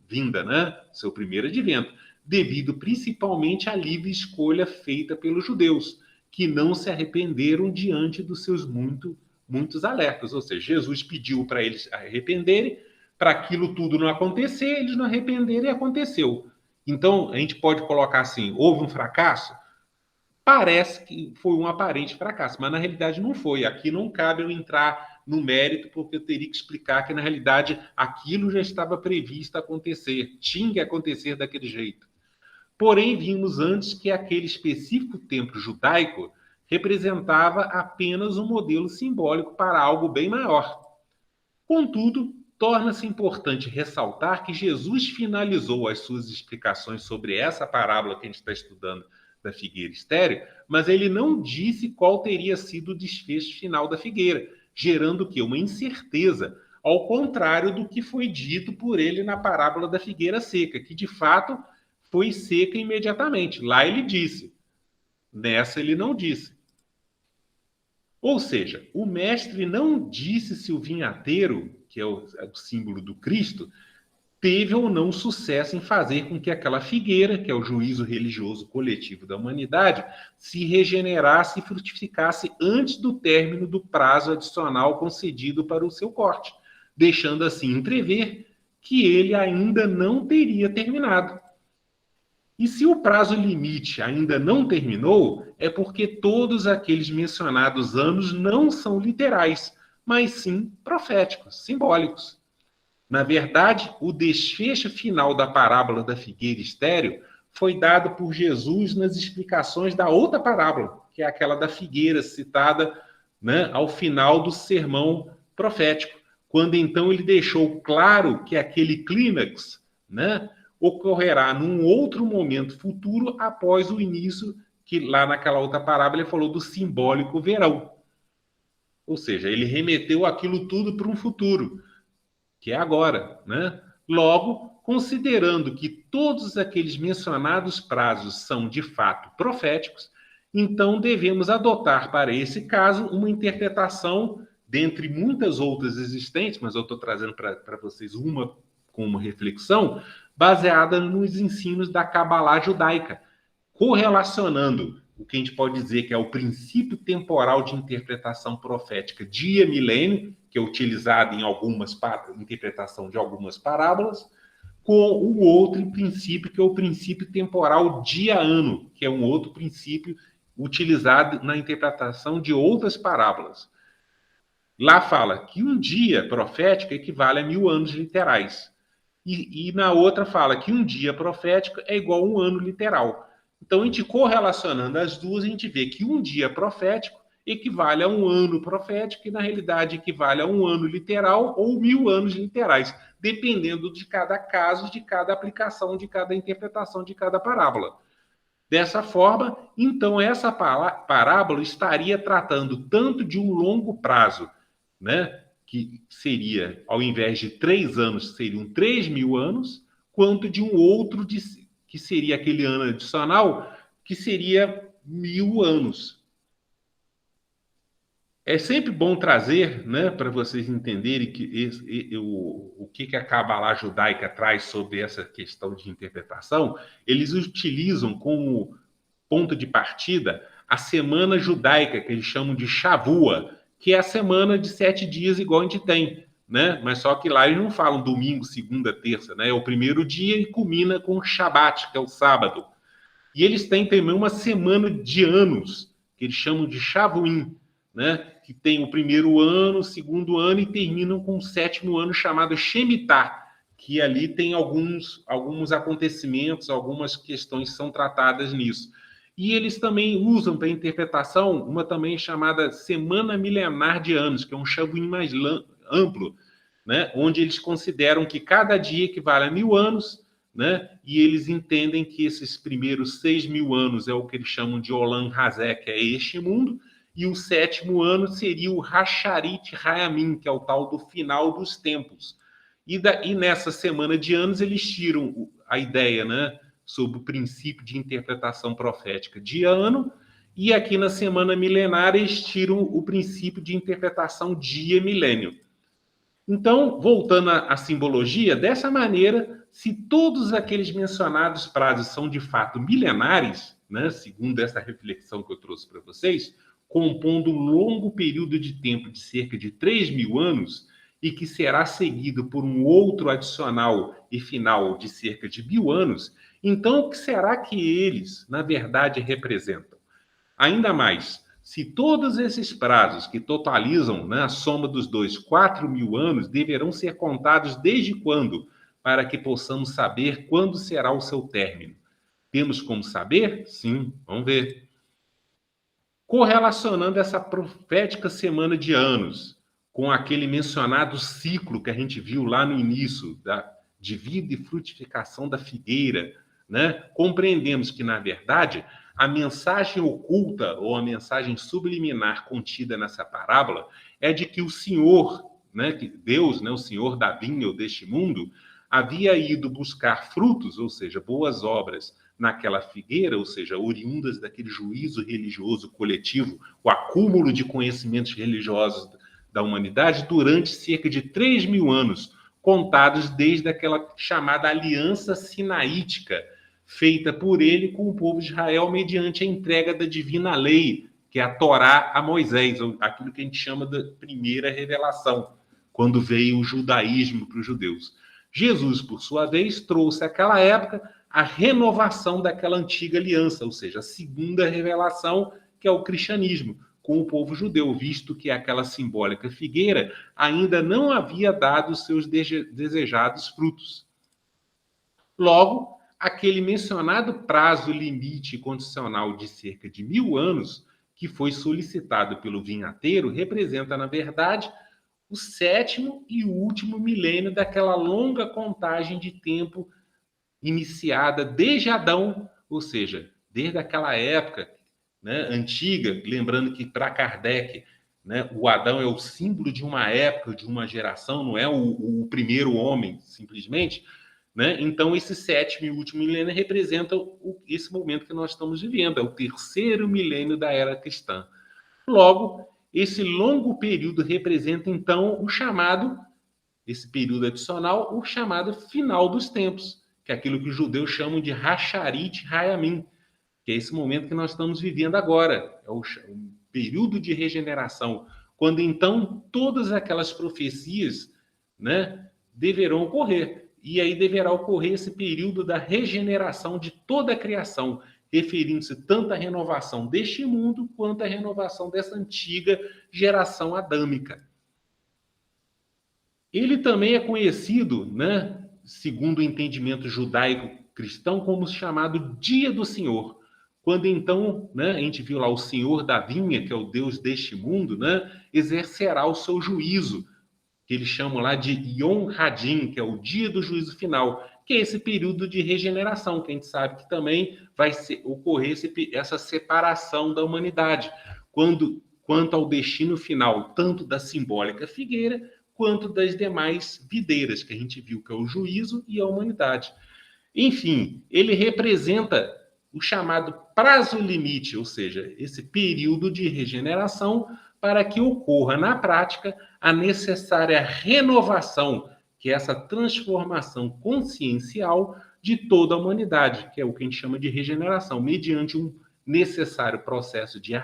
C: vinda, né, seu primeiro advento, devido principalmente à livre escolha feita pelos judeus, que não se arrependeram diante dos seus muitos alertas. Ou seja, Jesus pediu para eles arrependerem, para aquilo tudo não acontecer, eles não arrependeram e aconteceu. Então, a gente pode colocar assim, houve um fracasso? Parece que foi um aparente fracasso, mas na realidade não foi. Aqui não cabe eu entrar no mérito, porque eu teria que explicar que, na realidade, aquilo já estava previsto acontecer, tinha que acontecer daquele jeito. Porém, vimos antes que aquele específico templo judaico representava apenas um modelo simbólico para algo bem maior. Contudo, torna-se importante ressaltar que Jesus finalizou as suas explicações sobre essa parábola que a gente está estudando da figueira estéril, mas ele não disse qual teria sido o desfecho final da figueira, gerando o quê? Uma incerteza, ao contrário do que foi dito por ele na parábola da figueira seca, que de fato foi seca imediatamente. Lá ele disse, nessa ele não disse. Ou seja, o mestre não disse se o vinhateiro, que é o símbolo do Cristo, teve ou não sucesso em fazer com que aquela figueira, que é o juízo religioso coletivo da humanidade, se regenerasse e frutificasse antes do término do prazo adicional concedido para o seu corte, deixando assim entrever que ele ainda não teria terminado. E se o prazo limite ainda não terminou, é porque todos aqueles mencionados anos não são literais, mas sim proféticos, simbólicos. Na verdade, o desfecho final da parábola da figueira estéril foi dado por Jesus nas explicações da outra parábola, que é aquela da figueira citada, né, ao final do sermão profético, quando então ele deixou claro que aquele clímax, né, ocorrerá num outro momento futuro após o início, que lá naquela outra parábola ele falou do simbólico verão. Ou seja, ele remeteu aquilo tudo para um futuro, que é agora, né? Logo, considerando que todos aqueles mencionados prazos são de fato proféticos, então devemos adotar para esse caso uma interpretação, dentre muitas outras existentes, mas eu estou trazendo para vocês uma como reflexão, baseada nos ensinos da Cabalá judaica, correlacionando o que a gente pode dizer que é o princípio temporal de interpretação profética dia-milênio, que é utilizado em interpretação de algumas parábolas, com o outro princípio, que é o princípio temporal dia-ano, que é um outro princípio utilizado na interpretação de outras parábolas. Lá fala que um dia profético equivale a 1000 anos literais. E na outra fala que um dia profético é igual a um ano literal. Então, a gente correlacionando as duas, a gente vê que um dia profético equivale a um ano profético, e na realidade equivale a um ano literal ou 1000 anos literais, dependendo de cada caso, de cada aplicação, de cada interpretação, de cada parábola. Dessa forma, então, essa parábola estaria tratando tanto de um longo prazo, né, que seria, ao invés de 3 anos, seriam 3.000 anos, quanto de um outro, que seria aquele ano adicional, que seria 1000 anos. É sempre bom trazer, né, para vocês entenderem o que a Cabalá judaica traz sobre essa questão de interpretação. Eles utilizam como ponto de partida a semana judaica, que eles chamam de Shavua, que é a semana de 7 dias igual a gente tem, né? Mas só que lá eles não falam domingo, segunda, terça, né? É o primeiro dia e culmina com o Shabat, que é o sábado. E eles têm também uma semana de anos, que eles chamam de Shavuim, né? Que tem o primeiro ano, o segundo ano e terminam com o 7º ano chamado Shemitah, que ali tem alguns acontecimentos, algumas questões são tratadas nisso. E eles também usam para interpretação uma também chamada Semana Milenar de Anos, que é um Shavuim mais amplo, né? Onde eles consideram que cada dia equivale a 1000 anos, né? E eles entendem que esses primeiros 6.000 anos é o que eles chamam de Olam Hazé, que é este mundo, e o 7º ano seria o Hasharit Hayamim, que é o tal do final dos tempos. E nessa semana de anos eles tiram a ideia, né, sobre o princípio de interpretação profética de ano, e aqui na semana milenar eles tiram o princípio de interpretação dia-milênio. Então, voltando à simbologia, dessa maneira, se todos aqueles mencionados prazos são de fato milenares, né, segundo essa reflexão que eu trouxe para vocês, compondo um longo período de tempo de cerca de 3.000 anos, e que será seguido por um outro adicional e final de cerca de 1.000 anos, então o que será que eles, na verdade, representam? Ainda mais, se todos esses prazos que totalizam, né, a soma dos dois 4.000 anos deverão ser contados desde quando, para que possamos saber quando será o seu término. Temos como saber? Sim, vamos ver. Correlacionando essa profética semana de anos com aquele mencionado ciclo que a gente viu lá no início de vida e frutificação da figueira, né? Compreendemos que, na verdade, a mensagem oculta ou a mensagem subliminar contida nessa parábola é de que o Senhor, né, que Deus, né, o Senhor da vinha ou deste mundo, havia ido buscar frutos, ou seja, boas obras, naquela figueira, ou seja, oriundas daquele juízo religioso coletivo, o acúmulo de conhecimentos religiosos da humanidade durante cerca de 3.000 anos, contados desde aquela chamada aliança sinaítica, feita por ele com o povo de Israel mediante a entrega da divina lei, que é a Torá a Moisés, ou aquilo que a gente chama da primeira revelação, quando veio o judaísmo para os judeus. Jesus, por sua vez, trouxe àquela época a renovação daquela antiga aliança, ou seja, a segunda revelação, que é o cristianismo, com o povo judeu, visto que aquela simbólica figueira ainda não havia dado os seus desejados frutos. Logo, aquele mencionado prazo limite condicional de cerca de 1.000 anos, que foi solicitado pelo vinhateiro, representa, na verdade, o 7º e último milênio daquela longa contagem de tempo iniciada desde Adão, ou seja, desde aquela época, né, antiga, lembrando que para Kardec, né, o Adão é o símbolo de uma época, de uma geração, não é o primeiro homem, simplesmente, né? Então, esse 7º e último milênio representa esse momento que nós estamos vivendo, é o 3º milênio da era cristã. Logo, esse longo período representa, então, esse período adicional, o chamado final dos tempos, que é aquilo que os judeus chamam de Hasharit Hayamim, que é esse momento que nós estamos vivendo agora, é o período de regeneração, quando então todas aquelas profecias, né, deverão ocorrer. E aí deverá ocorrer esse período da regeneração de toda a criação, referindo-se tanto à renovação deste mundo quanto à renovação dessa antiga geração adâmica. Ele também é conhecido, né, segundo o entendimento judaico-cristão, como chamado Dia do Senhor. Quando então, né, a gente viu lá o Senhor da vinha, que é o Deus deste mundo, né, exercerá o seu juízo, que eles chamam lá de Yom Hadin, que é o dia do juízo final, que é esse período de regeneração, que a gente sabe que também vai ocorrer essa separação da humanidade, quanto ao destino final, tanto da simbólica figueira, quanto das demais videiras, que a gente viu, que é o juízo e a humanidade. Enfim, ele representa o chamado prazo limite, ou seja, esse período de regeneração para que ocorra na prática a necessária renovação, que é essa transformação consciencial de toda a humanidade, que é o que a gente chama de regeneração, mediante um necessário processo de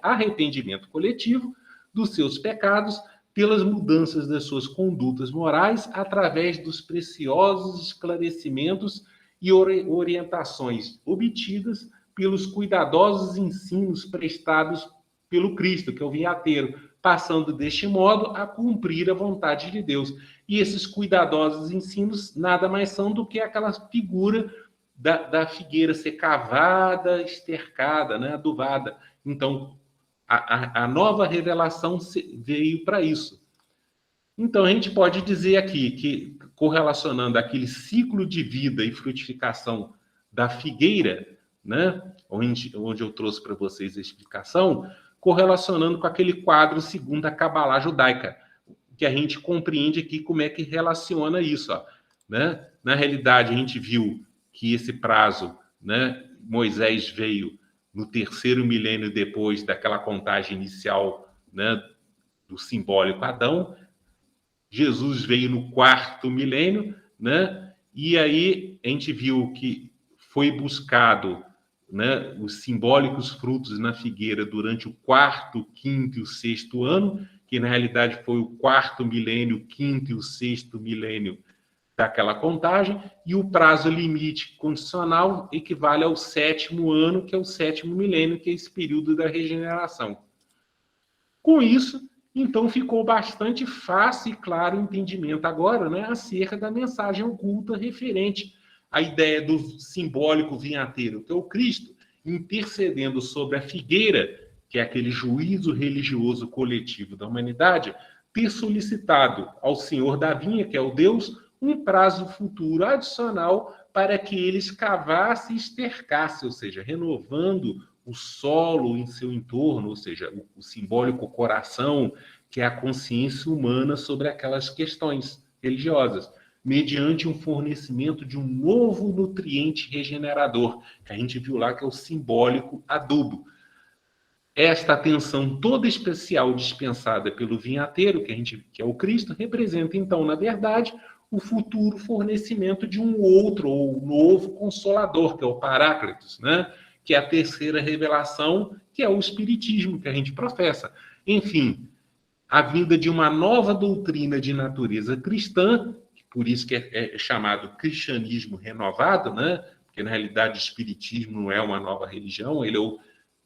C: arrependimento coletivo dos seus pecados, pelas mudanças das suas condutas morais, através dos preciosos esclarecimentos e orientações obtidas pelos cuidadosos ensinos prestados pelo Cristo, que é o vinhateiro, passando deste modo a cumprir a vontade de Deus. E esses cuidadosos ensinos nada mais são do que aquela figura da figueira ser cavada, estercada, né, aduvada. Então, a nova revelação veio para isso. Então, a gente pode dizer aqui que, correlacionando aquele ciclo de vida e frutificação da figueira, né, onde eu trouxe para vocês a explicação, correlacionando com aquele quadro segundo a Cabalá judaica, que a gente compreende aqui como é que relaciona isso. Ó, né? Na realidade, a gente viu que esse prazo, né, Moisés veio no 3º milênio depois daquela contagem inicial, né, do simbólico Adão. Jesus veio no 4º milênio, né? E aí a gente viu que foi buscado, né, os simbólicos frutos na figueira durante o 4º, 5º e o 6º ano, que na realidade foi o 4º milênio, 5º e o 6º milênio daquela contagem, e o prazo limite condicional equivale ao 7º ano, que é o 7º milênio, que é esse período da regeneração. Com isso, então ficou bastante fácil e claro o entendimento agora, né, acerca da mensagem oculta referente à ideia do simbólico vinhateiro, que é o Cristo, intercedendo sobre a figueira, que é aquele juízo religioso coletivo da humanidade, ter solicitado ao Senhor da vinha, que é o Deus, um prazo futuro adicional para que ele escavasse e estercasse, ou seja, renovando o solo em seu entorno, ou seja, o simbólico coração, que é a consciência humana sobre aquelas questões religiosas, mediante um fornecimento de um novo nutriente regenerador, que a gente viu lá que é o simbólico adubo. Esta atenção toda especial dispensada pelo vinhateiro, que é o Cristo, representa, então, na verdade, o futuro fornecimento de um outro ou novo consolador, que é o Paráclitos, né? Que é a terceira revelação, que é o Espiritismo, que a gente professa. Enfim, a vinda de uma nova doutrina de natureza cristã, por isso que é chamado cristianismo renovado, né? Porque, na realidade, o Espiritismo não é uma nova religião, ele é o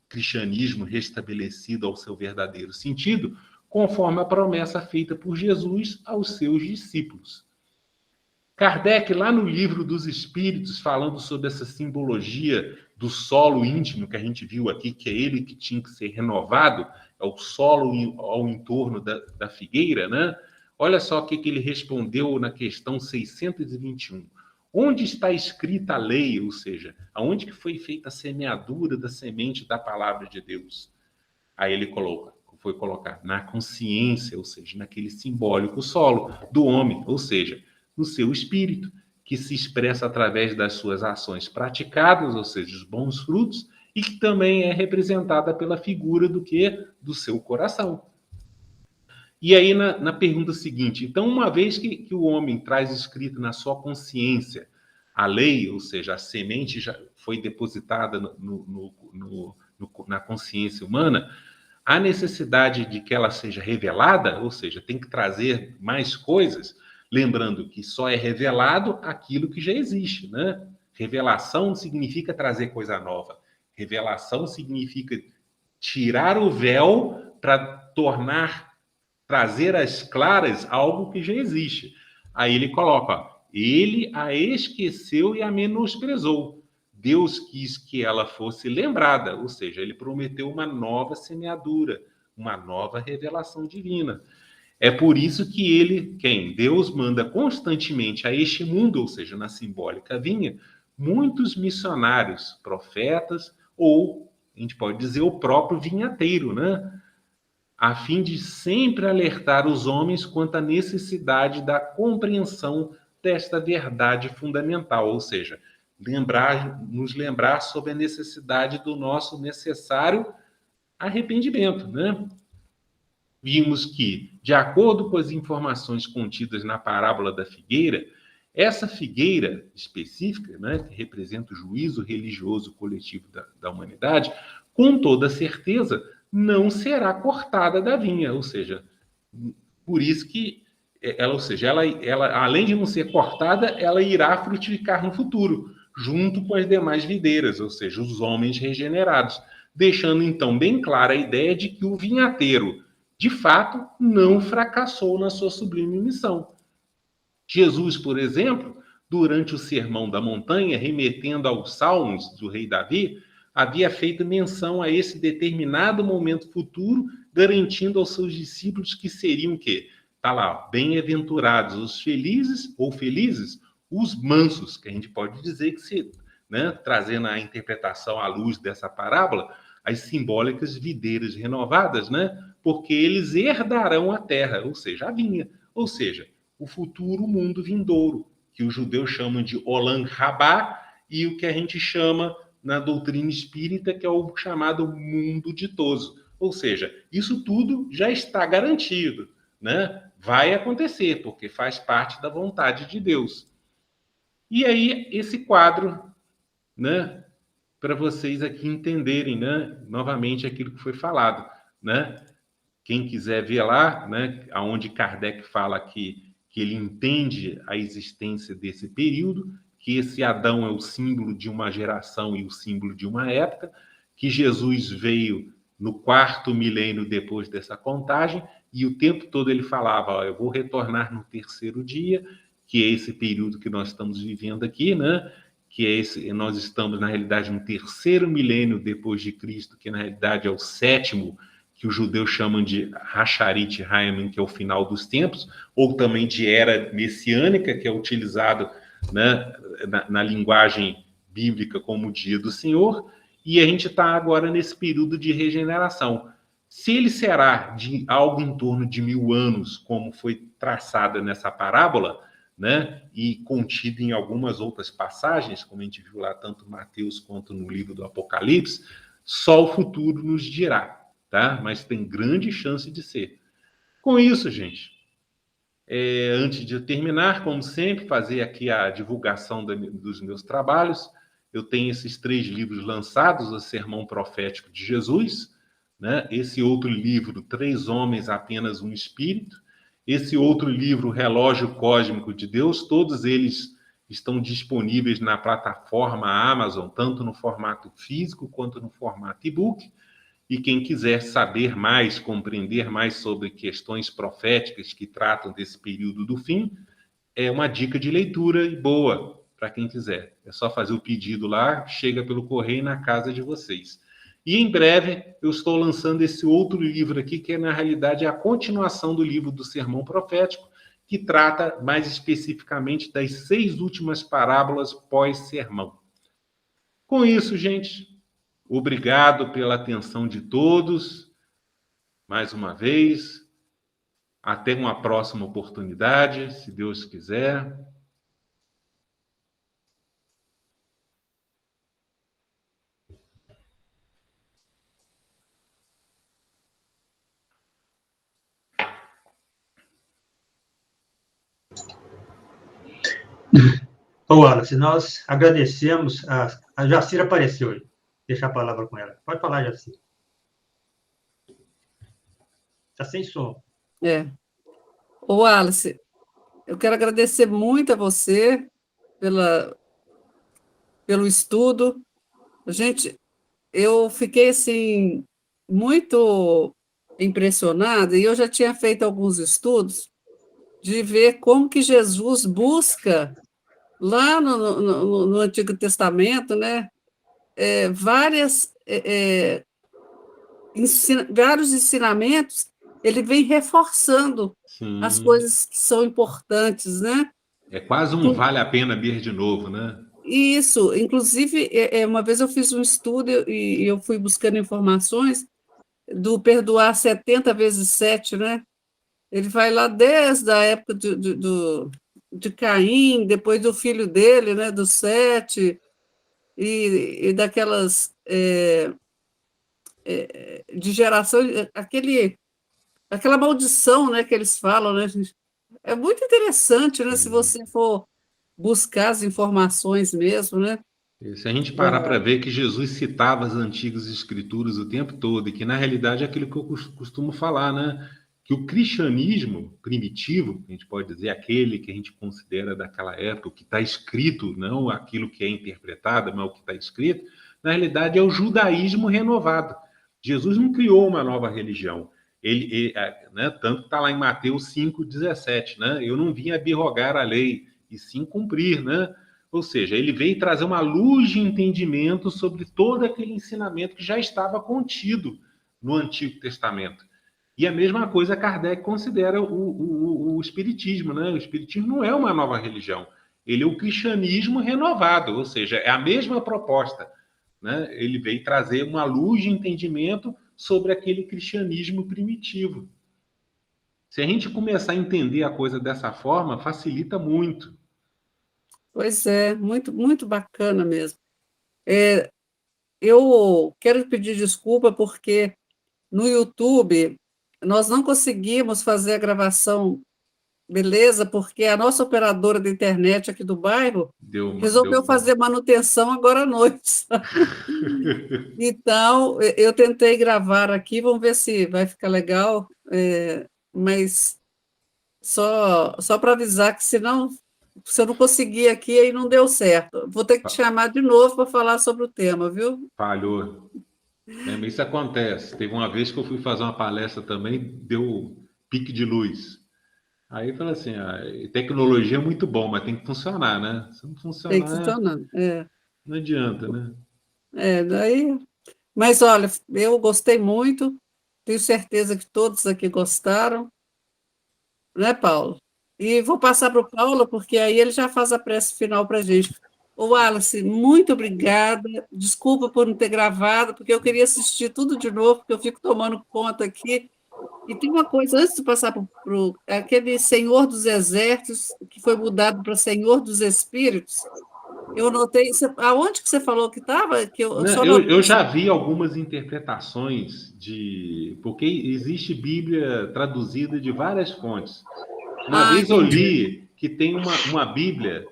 C: cristianismo restabelecido ao seu verdadeiro sentido, conforme a promessa feita por Jesus aos seus discípulos. Kardec, lá no Livro dos Espíritos, falando sobre essa simbologia do solo íntimo que a gente viu aqui, que é ele que tinha que ser renovado, é o solo ao entorno da figueira, né? Olha só o que ele respondeu na questão 621. Onde está escrita a lei, ou seja, aonde que foi feita a semeadura da semente da palavra de Deus? Aí ele foi colocar na consciência, ou seja, naquele simbólico solo do homem, ou seja, no seu espírito, que se expressa através das suas ações praticadas, ou seja, os bons frutos, e que também é representada pela figura do quê? Do seu coração. E aí, na pergunta seguinte, então, uma vez que o homem traz escrito na sua consciência a lei, ou seja, a semente já foi depositada na consciência humana, há necessidade de que ela seja revelada, ou seja, tem que trazer mais coisas, lembrando que só é revelado aquilo que já existe, né? Revelação significa trazer coisa nova. Revelação significa tirar o véu para trazer às claras algo que já existe. Aí ele coloca, ó, ele a esqueceu e a menosprezou. Deus quis que ela fosse lembrada, ou seja, ele prometeu uma nova semeadura, uma nova revelação divina. É por isso que Deus manda constantemente a este mundo, ou seja, na simbólica vinha, muitos missionários, profetas, ou, a gente pode dizer, o próprio vinhateiro, né? A fim de sempre alertar os homens quanto à necessidade da compreensão desta verdade fundamental, ou seja, nos lembrar sobre a necessidade do nosso necessário arrependimento, né? Vimos que, de acordo com as informações contidas na parábola da figueira, essa figueira específica, né, que representa o juízo religioso coletivo da humanidade, com toda certeza não será cortada da vinha, ou seja, por isso que ela além de não ser cortada, ela irá frutificar no futuro, junto com as demais videiras, ou seja, os homens regenerados, deixando então bem clara a ideia de que o vinhateiro, de fato, não fracassou na sua sublime missão. Jesus, por exemplo, durante o Sermão da Montanha, remetendo aos Salmos do rei Davi, havia feito menção a esse determinado momento futuro, garantindo aos seus discípulos que seriam o quê? Está lá, bem-aventurados os felizes, ou felizes, os mansos, que a gente pode dizer que, né, trazendo a interpretação à luz dessa parábola, as simbólicas videiras renovadas, né? Porque eles herdarão a terra, ou seja, a vinha, ou seja, o futuro mundo vindouro, que os judeus chamam de Olam Rabá, e o que a gente chama na doutrina espírita, que é o chamado mundo ditoso. Ou seja, isso tudo já está garantido, né? Vai acontecer, porque faz parte da vontade de Deus. E aí, esse quadro, né, para vocês aqui entenderem, né, novamente aquilo que foi falado, né? Quem quiser ver lá, né, aonde Kardec fala que ele entende a existência desse período, que esse Adão é o símbolo de uma geração e o símbolo de uma época, que Jesus veio no 4º milênio depois dessa contagem, e o tempo todo ele falava, ó, eu vou retornar no 3º dia, que é esse período que nós estamos vivendo aqui, né? Que é esse, nós estamos, na realidade, no 3º milênio depois de Cristo, que na realidade é o 7º, que os judeus chamam de Hasharit Haimin, que é o final dos tempos, ou também de era messiânica, que é utilizado né, na linguagem bíblica como o dia do Senhor, e a gente está agora nesse período de regeneração. Se ele será de algo em torno de 1000 anos, como foi traçada nessa parábola, né, e contido em algumas outras passagens, como a gente viu lá tanto em Mateus quanto no livro do Apocalipse, só o futuro nos dirá, tá? Mas tem grande chance de ser. Com isso, gente, antes de eu terminar, como sempre, fazer aqui a divulgação dos meus trabalhos. Eu tenho esses 3 livros lançados: o Sermão Profético de Jesus, né? Esse outro livro, 3 Homens, Apenas um Espírito. Esse outro livro, Relógio Cósmico de Deus. Todos eles estão disponíveis na plataforma Amazon, tanto no formato físico quanto no formato e-book. E quem quiser saber mais, compreender mais sobre questões proféticas que tratam desse período do fim, é uma dica de leitura e boa para quem quiser. É só fazer o pedido lá, chega pelo correio na casa de vocês. E em breve eu estou lançando esse outro livro aqui, que na realidade é a continuação do livro do Sermão Profético, que trata mais especificamente das 6 últimas parábolas pós-sermão. Com isso, gente, obrigado pela atenção de todos, mais uma vez. Até uma próxima oportunidade, se Deus quiser.
D: Ô, Wallace, nós agradecemos. A Jacira apareceu aí. Deixar a palavra com ela. Pode falar, Jacira. Está sem som.
B: Ô, Wallace, eu quero agradecer muito a você pelo estudo. Gente, eu fiquei, assim, muito impressionada, e eu já tinha feito alguns estudos de ver como que Jesus busca, lá no Antigo Testamento, né, vários ensinamentos, ele vem reforçando as
C: Sim.
B: coisas que são importantes, né?
C: É quase um vale a pena ver de novo, né?
B: Isso, inclusive, uma vez eu fiz um estudo e eu fui buscando informações do perdoar 70 vezes 7, né? Ele vai lá desde a época de Caim, depois do filho dele, né, do Sete, e daquelas de geração, aquela maldição, né, que eles falam, né, gente? É muito interessante, né, se você for buscar as informações mesmo, né?
C: E se a gente parar para ver que Jesus citava as antigas escrituras o tempo todo, e que na realidade é aquilo que eu costumo falar, né? Que o cristianismo primitivo, a gente pode dizer aquele que a gente considera daquela época, o que está escrito, não aquilo que é interpretado, mas o que está escrito, na realidade é o judaísmo renovado. Jesus não criou uma nova religião. Né, tanto que está lá em Mateus 5,17, né? Eu não vim abrogar a lei, e sim cumprir, né? Ou seja, ele veio trazer uma luz de entendimento sobre todo aquele ensinamento que já estava contido no Antigo Testamento. E a mesma coisa Kardec considera o Espiritismo, né? O Espiritismo não é uma nova religião, ele é o cristianismo renovado, ou seja, é a mesma proposta, né? Ele veio trazer uma luz de entendimento sobre aquele cristianismo primitivo. Se a gente começar a entender a coisa dessa forma, facilita muito.
B: Pois é, muito, muito bacana mesmo. Eu quero pedir desculpa porque no YouTube nós não conseguimos fazer a gravação, beleza, porque a nossa operadora da internet aqui do bairro resolveu fazer manutenção agora à noite. Então, eu tentei gravar aqui, vamos ver se vai ficar legal, mas só para avisar que se eu não conseguir aqui, aí não deu certo. Vou ter que te chamar de novo para falar sobre o tema, viu?
C: Falhou. Isso acontece. Teve uma vez que eu fui fazer uma palestra também, deu pique de luz. Aí falei assim, tecnologia é muito bom, mas tem que funcionar, né? Se não funcionar,
B: Tem que funcionar.
C: não adianta, né?
B: Daí... Mas, olha, eu gostei muito, tenho certeza que todos aqui gostaram, né, Paulo? E vou passar para o Paulo, porque aí ele já faz a prece final para a gente. Ô, Wallace, muito obrigada. Desculpa por não ter gravado, porque eu queria assistir tudo de novo, porque eu fico tomando conta aqui. E tem uma coisa, antes de passar para aquele Senhor dos Exércitos, que foi mudado para Senhor dos Espíritos, eu notei. Aonde que você falou que estava? Que eu
C: Né,
B: só
C: eu já vi algumas interpretações porque existe Bíblia traduzida de várias fontes. Uma vez eu li que tem uma Bíblia,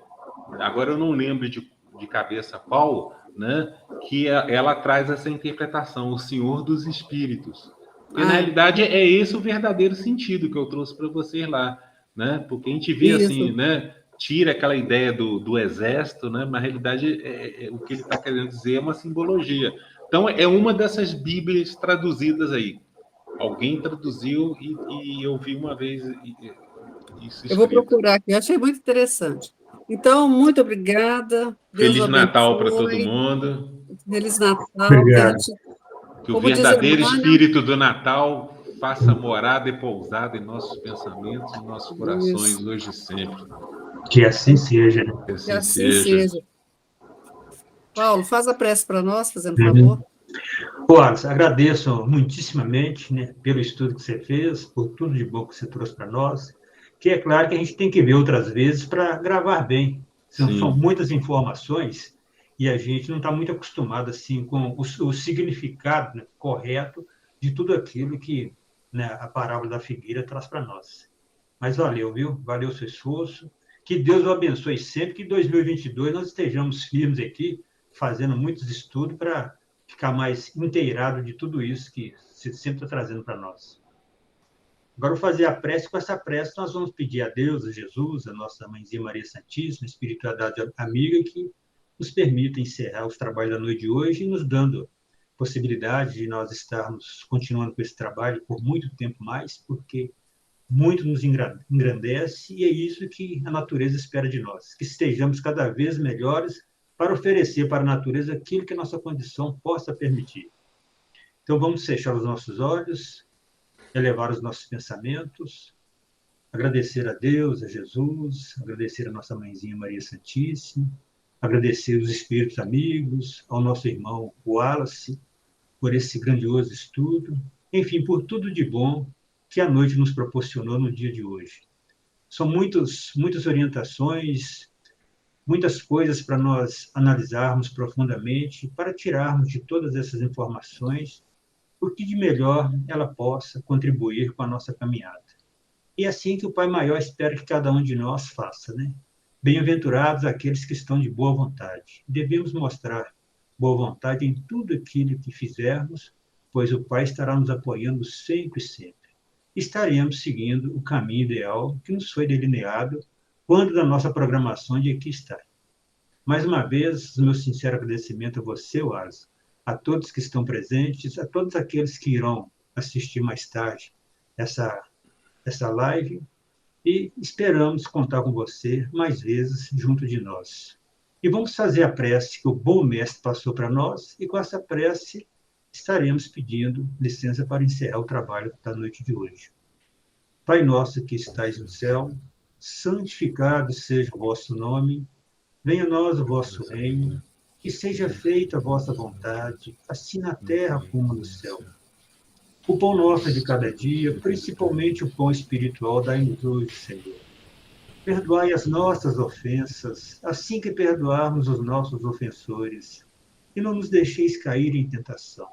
C: agora eu não lembro de cabeça qual, né, que ela traz essa interpretação, o Senhor dos Espíritos. Porque, na realidade, é esse o verdadeiro sentido que eu trouxe para vocês lá, né? Porque a gente vê assim, né? Tira aquela ideia do exército, né? Mas na realidade o que ele está querendo dizer é uma simbologia. Então é uma dessas Bíblias traduzidas aí. Alguém traduziu e eu vi uma vez isso escrito.
B: Eu vou procurar aqui, eu achei muito interessante. Então, muito obrigada. Deus
C: Feliz Natal para todo mundo.
B: Feliz Natal.
D: Obrigado.
C: Que o verdadeiro espírito do Natal faça morada e pousada em nossos pensamentos, em nossos corações, isso, hoje e sempre.
D: Que assim seja.
C: Que assim seja.
B: Paulo, faz a prece para nós, fazendo favor.
D: Wallace, agradeço muitíssimamente, né, pelo estudo que você fez, por tudo de bom que você trouxe para nós, que é claro que a gente tem que ver outras vezes para gravar bem. São muitas informações e a gente não está muito acostumado assim com o significado, né, correto de tudo aquilo que, né, a parábola da figueira traz para nós. Mas valeu, viu? Valeu o seu esforço. Que Deus o abençoe sempre, que em 2022 nós estejamos firmes aqui, fazendo muitos estudos para ficar mais inteirado de tudo isso que você sempre está trazendo para nós. Agora, eu vou fazer a prece. Com essa prece, nós vamos pedir a Deus, a Jesus, a nossa Mãezinha Maria Santíssima, a espiritualidade amiga, que nos permita encerrar os trabalhos da noite de hoje e nos dando possibilidade de nós estarmos continuando com esse trabalho por muito tempo mais, porque muito nos engrandece e é isso que a natureza espera de nós, que estejamos cada vez melhores para oferecer para a natureza aquilo que a nossa condição possa permitir. Então, vamos fechar os nossos olhos, elevar os nossos pensamentos, agradecer a Deus, a Jesus, agradecer a nossa Mãezinha Maria Santíssima, agradecer os espíritos amigos, ao nosso irmão Wallace, por esse grandioso estudo, enfim, por tudo de bom que a noite nos proporcionou no dia de hoje. São muitas orientações, muitas coisas para nós analisarmos profundamente, para tirarmos de todas essas informações o que de melhor ela possa contribuir com a nossa caminhada. E é assim que o Pai Maior espera que cada um de nós faça, né? Bem-aventurados aqueles que estão de boa vontade. Devemos mostrar boa vontade em tudo aquilo que fizermos, pois o Pai estará nos apoiando sempre e sempre. Estaremos seguindo o caminho ideal que nos foi delineado quando da nossa programação de aqui estar. Mais uma vez, o meu sincero agradecimento a você, Wallace, a todos que estão presentes, a todos aqueles que irão assistir mais tarde essa live, e esperamos contar com você mais vezes junto de nós. E vamos fazer a prece que o bom mestre passou para nós, e com essa prece estaremos pedindo licença para encerrar o trabalho da noite de hoje. Pai nosso que estais no céu, santificado seja o vosso nome, venha a nós o vosso reino, que seja feita a vossa vontade, assim na terra como no céu. O pão nosso de cada dia, principalmente o pão espiritual, dai-nos hoje, Senhor. Perdoai as nossas ofensas, assim que perdoarmos os nossos ofensores, e não nos deixeis cair em tentação,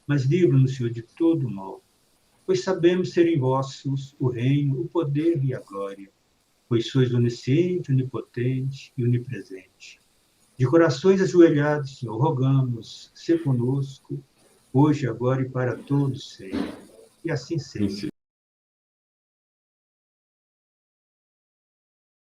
D: mas livra-nos, Senhor, de todo mal, pois sabemos serem vossos o reino, o poder e a glória, pois sois onisciente, onipotente e onipresente. De corações ajoelhados, Senhor, rogamos, sê conosco, hoje, agora e para todos sempre. E assim seja.